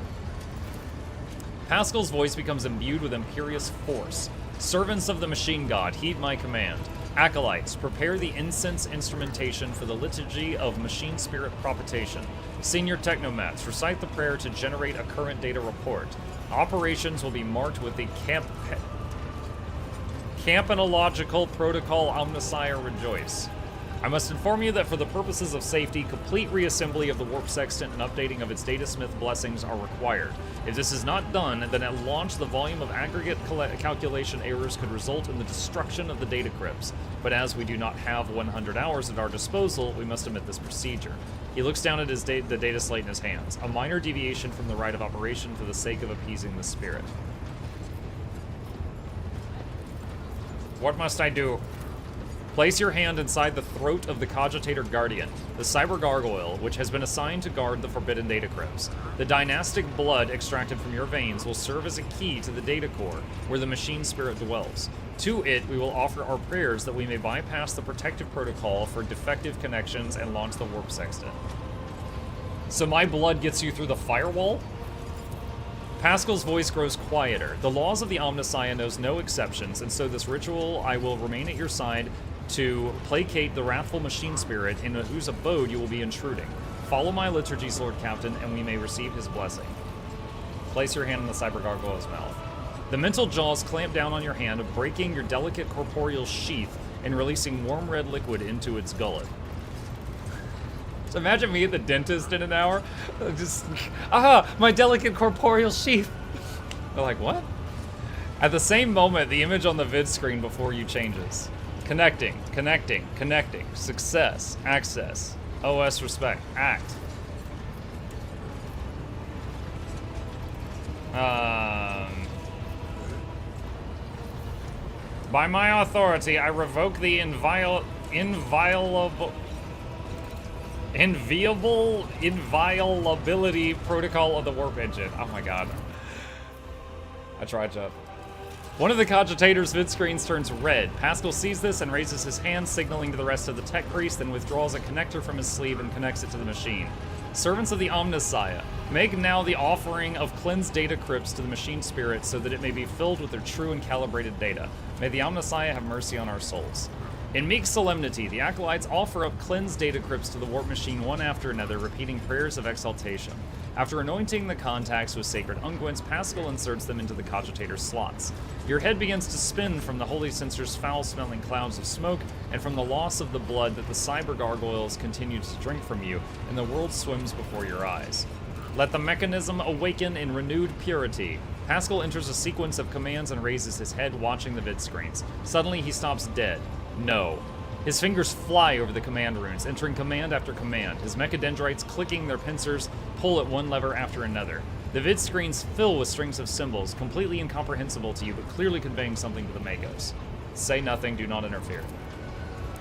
Pascal's voice becomes imbued with imperious force. Servants of the machine god, heed my command. Acolytes, prepare the incense instrumentation for the liturgy of machine spirit propitiation. Senior technomats, recite the prayer to generate a current data report. Operations will be marked with the Campanological Protocol Omnissiah Rejoice. I must inform you that for the purposes of safety, complete reassembly of the warp sextant and updating of its datasmith blessings are required. If this is not done, then at launch the volume of aggregate calculation errors could result in the destruction of the data crypts. But as we do not have 100 hours at our disposal, we must omit this procedure. He looks down at the data slate in his hands, a minor deviation from the rite of operation for the sake of appeasing the spirit. What must I do? Place your hand inside the throat of the Cogitator Guardian, the Cyber Gargoyle, which has been assigned to guard the forbidden data crypts. The dynastic blood extracted from your veins will serve as a key to the data core, where the machine spirit dwells. To it, we will offer our prayers that we may bypass the protective protocol for defective connections and launch the warp sextant. So my blood gets you through the firewall? Pascal's voice grows quieter. The laws of the Omnissiah knows no exceptions, and so this ritual I will remain at your side to placate the wrathful machine spirit into whose abode you will be intruding. Follow my liturgies, Lord Captain, and we may receive his blessing. Place your hand in the Cyber Gargoyle's mouth. The mental jaws clamp down on your hand, breaking your delicate corporeal sheath and releasing warm red liquid into its gullet. So imagine me at the dentist in an hour. Just, my delicate corporeal sheath. They're like, what? At the same moment, the image on the vid screen before you changes. Connecting, connecting, connecting. Success, access, OS respect, act. By my authority, I revoke the inviolability protocol of the warp engine. Oh my god. I tried to. One of the cogitator's vid screens turns red. Pascal sees this and raises his hand, signaling to the rest of the tech priest, then withdraws a connector from his sleeve and connects it to the machine. Servants of the Omnissiah, make now the offering of cleansed data crypts to the machine spirit so that it may be filled with their true and calibrated data. May the Omnissiah have mercy on our souls. In meek solemnity, the acolytes offer up cleansed data crypts to the warp machine one after another, repeating prayers of exaltation. After anointing the contacts with sacred unguents, Pascal inserts them into the cogitator's slots. Your head begins to spin from the holy censer's foul-smelling clouds of smoke, and from the loss of the blood that the cyber gargoyles continue to drink from you, and the world swims before your eyes. Let the mechanism awaken in renewed purity. Pascal enters a sequence of commands and raises his head, watching the vid screens. Suddenly, he stops dead. No. His fingers fly over the command runes, entering command after command. His mechadendrites, clicking their pincers, pull at one lever after another. The vid screens fill with strings of symbols, completely incomprehensible to you, but clearly conveying something to the Magos. Say nothing, do not interfere.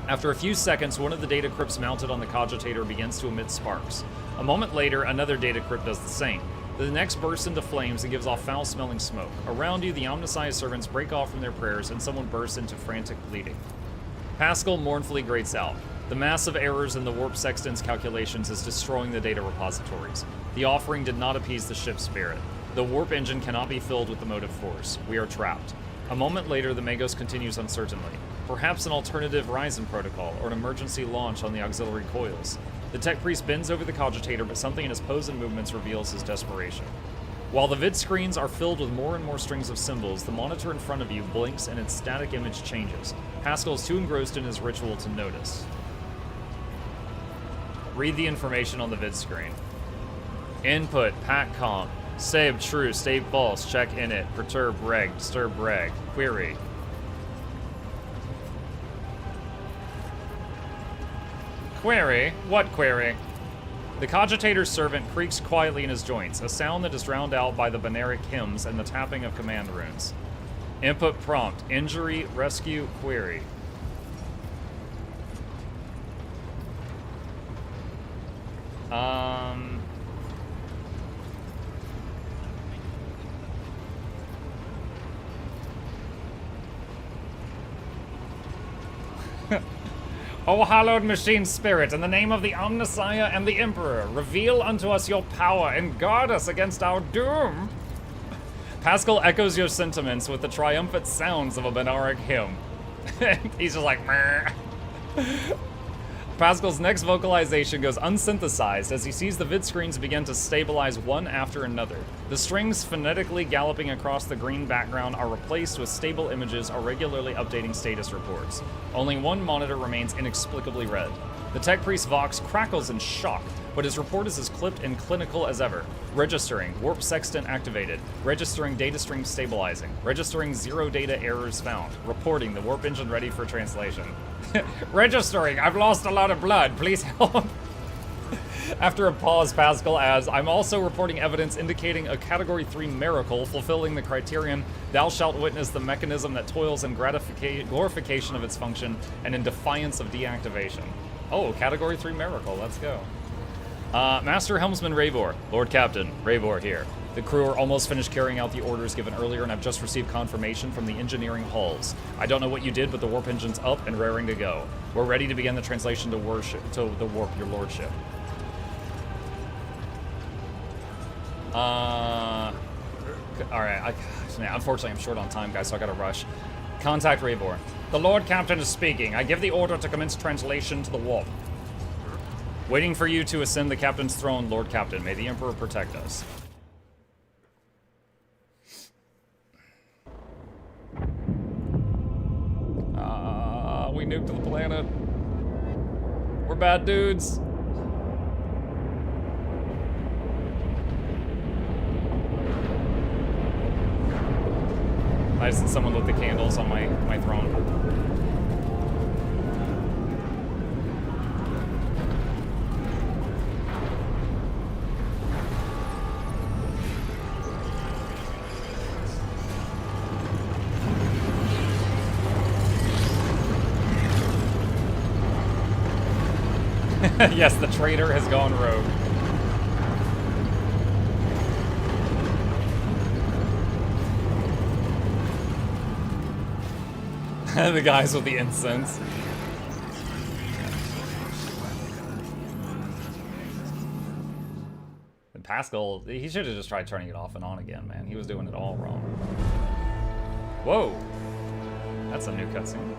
After a few seconds, one of the data crypts mounted on the cogitator begins to emit sparks. A moment later, another data crypt does the same. The next bursts into flames and gives off foul-smelling smoke. Around you, the Omnissiah servants break off from their prayers, and someone bursts into frantic bleeding. Pascal mournfully grates out. The massive errors in the warp sextant's calculations is destroying the data repositories. The offering did not appease the ship's spirit. The warp engine cannot be filled with the motive force. We are trapped. A moment later, the Magos continues uncertainly. Perhaps an alternative Ryzen protocol, or an emergency launch on the auxiliary coils. The tech priest bends over the cogitator, but something in his pose and movements reveals his desperation. While the vid screens are filled with more and more strings of symbols, the monitor in front of you blinks and its static image changes. Pascal is too engrossed in his ritual to notice. Read the information on the vid screen. Input, pat comp. Save true, save false, check init, perturb reg, disturb reg, query. Query? What query? The cogitator's servant creaks quietly in his joints, a sound that is drowned out by the Beneric hymns and the tapping of command runes. Input prompt, injury, rescue, query. O hallowed machine spirit, in the name of the Omnissiah and the Emperor, reveal unto us your power and guard us against our doom. Pascal echoes your sentiments with the triumphant sounds of a Benaric hymn. He's just like, meh. Pascal's next vocalization goes unsynthesized as he sees the vid screens begin to stabilize one after another. The strings phonetically galloping across the green background are replaced with stable images or regularly updating status reports. Only one monitor remains inexplicably red. The tech priest Vox crackles in shock, but his report is as clipped and clinical as ever. Registering, warp sextant activated. Registering data stream stabilizing. Registering 0 data errors found. Reporting the warp engine ready for translation. Registering, I've lost a lot of blood, please help. After a pause, Pascal adds, I'm also reporting evidence indicating a Category 3 miracle fulfilling the criterion, thou shalt witness the mechanism that toils in glorification of its function and in defiance of deactivation. Oh, Category 3 miracle, let's go. Master Helmsman Ravor, Lord Captain, Ravor here. The crew are almost finished carrying out the orders given earlier, and I've just received confirmation from the engineering halls. I don't know what you did, but the warp engine's up and raring to go. We're ready to begin the translation to the warp, your lordship. Alright, unfortunately I'm short on time, guys, so I gotta rush. Contact Ravor. The Lord Captain is speaking. I give the order to commence translation to the warp. Waiting for you to ascend the captain's throne, Lord Captain. May the Emperor protect us. We nuked the planet. We're bad dudes. I just need someone lit the candles on my throne. Yes, the traitor has gone rogue. The guys with the incense. And Pascal, he should have just tried turning it off and on again, man. He was doing it all wrong. Whoa. That's a new cutscene.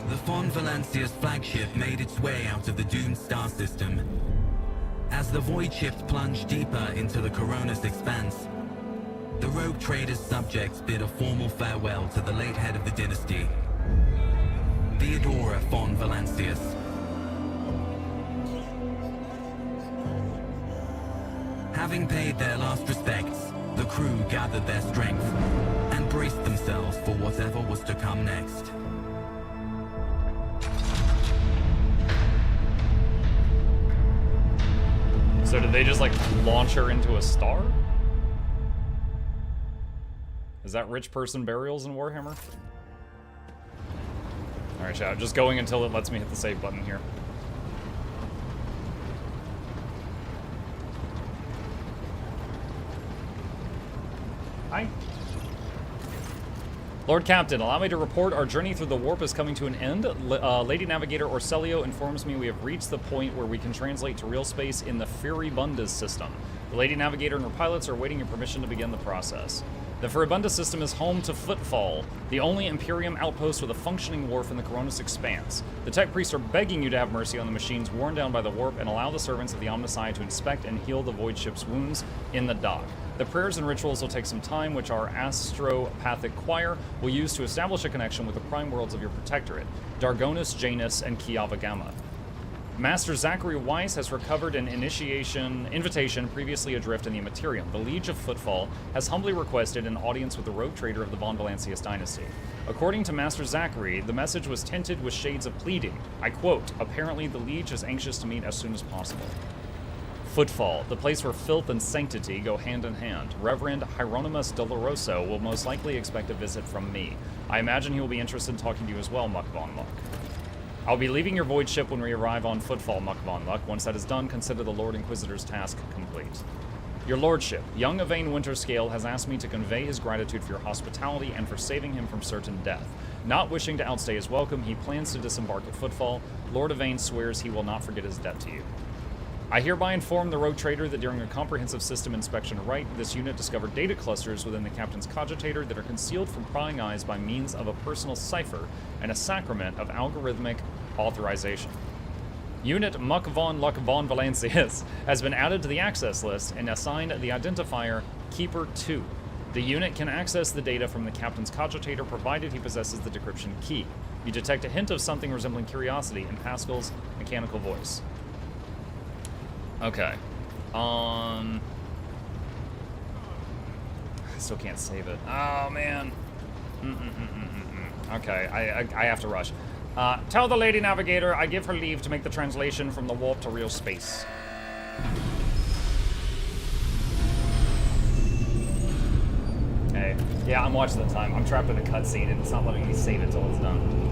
The Von Valancia's flagship made its way out of the doomed star system. As the void ships plunged deeper into the Corona's expanse, the rogue trader's subjects bid a formal farewell to the late head of the dynasty, Theodora von Valancius. Having paid their last respects, the crew gathered their strength and braced themselves for whatever was to come next. So did they just like launch her into a star? Is that rich person burials in Warhammer? Alright, chat, just going until it lets me hit the save button here. Hi. Lord Captain, allow me to report our journey through the warp is coming to an end. Lady Navigator Orselio informs me we have reached the point where we can translate to real space in the Furibundas system. The Lady Navigator and her pilots are waiting your permission to begin the process. The Furibunda system is home to Footfall, the only Imperium outpost with a functioning wharf in the Coronis Expanse. The tech priests are begging you to have mercy on the machines worn down by the warp and allow the servants of the Omnissiah to inspect and heal the void ship's wounds in the dock. The prayers and rituals will take some time, which our astropathic choir will use to establish a connection with the prime worlds of your protectorate, Dargonus, Janus, and Kiava Gamma. Master Zachary Weiss has recovered an invitation previously adrift in the Immaterium. The Liege of Footfall has humbly requested an audience with the rogue trader of the Von Valancius dynasty. According to Master Zachary, the message was tinted with shades of pleading. I quote, apparently the Liege is anxious to meet as soon as possible. Footfall, the place where filth and sanctity go hand in hand. Reverend Hieronymus Doloroso will most likely expect a visit from me. I imagine he will be interested in talking to you as well, Muck Von Luck. I'll be leaving your void ship when we arrive on Footfall, Muck Von Luck. Once that is done, consider the Lord Inquisitor's task complete. Your Lordship, young Yvain Winterscale has asked me to convey his gratitude for your hospitality and for saving him from certain death. Not wishing to outstay his welcome, he plans to disembark at Footfall. Lord Yvain swears he will not forget his debt to you. I hereby inform the rogue trader that during a comprehensive system inspection right, this unit discovered data clusters within the captain's cogitator that are concealed from prying eyes by means of a personal cipher and a sacrament of algorithmic authorization. Unit Muck Von Luck Von Valancius has been added to the access list and assigned the identifier Keeper 2. The unit can access the data from the captain's cogitator provided he possesses the decryption key. You detect a hint of something resembling curiosity in Pascal's mechanical voice. Okay. I still can't save it. Oh, man. Okay, I have to rush. Tell the Lady Navigator I give her leave to make the translation from the warp to real space. Okay. Yeah, I'm watching the time. I'm trapped in a cutscene and it's not letting me save it till it's done.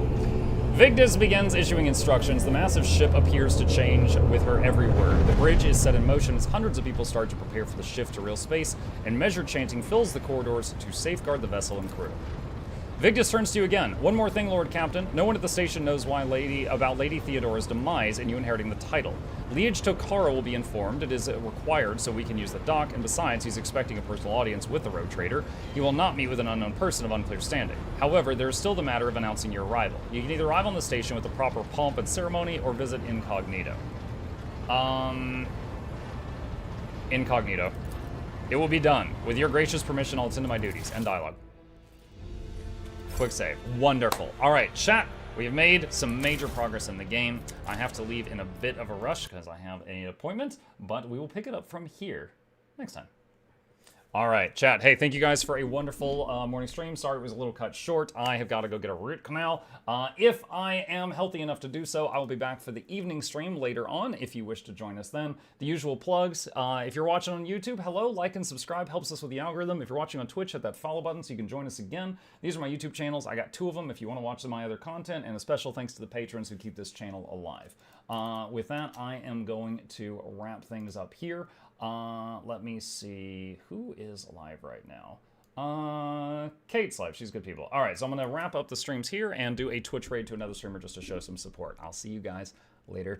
Vigdis begins issuing instructions. The massive ship appears to change with her every word. The bridge is set in motion as hundreds of people start to prepare for the shift to real space, and measured chanting fills the corridors to safeguard the vessel and crew. Vigdis turns to you again. One more thing, Lord Captain. No one at the station knows about Lady Theodora's demise and you inheriting the title. Liege Tokara will be informed. It is required so we can use the dock, and besides, he's expecting a personal audience with the rogue trader. He will not meet with an unknown person of unclear standing. However, there is still the matter of announcing your arrival. You can either arrive on the station with the proper pomp and ceremony or visit incognito. Incognito. It will be done. With your gracious permission, I'll attend to my duties. End dialogue. Quick save. Wonderful. All right, chat. We have made some major progress in the game. I have to leave in a bit of a rush because I have an appointment, but we will pick it up from here next time. All right, chat. Hey, thank you guys for a wonderful morning stream. Sorry it was a little cut short. I have got to go get a root canal. If I am healthy enough to do so, I will be back for the evening stream later on if you wish to join us then. The usual plugs. If you're watching on YouTube, hello, like and subscribe. Helps us with the algorithm. If you're watching on Twitch, hit that follow button so you can join us again. These are my YouTube channels. I got 2 of them if you want to watch my other content, and a special thanks to the patrons who keep this channel alive. With that, I am going to wrap things up here. Let me see who is live right now. Kate's live. She's good people. All right, so I'm going to wrap up the streams here and do a Twitch raid to another streamer just to show some support. I'll see you guys later.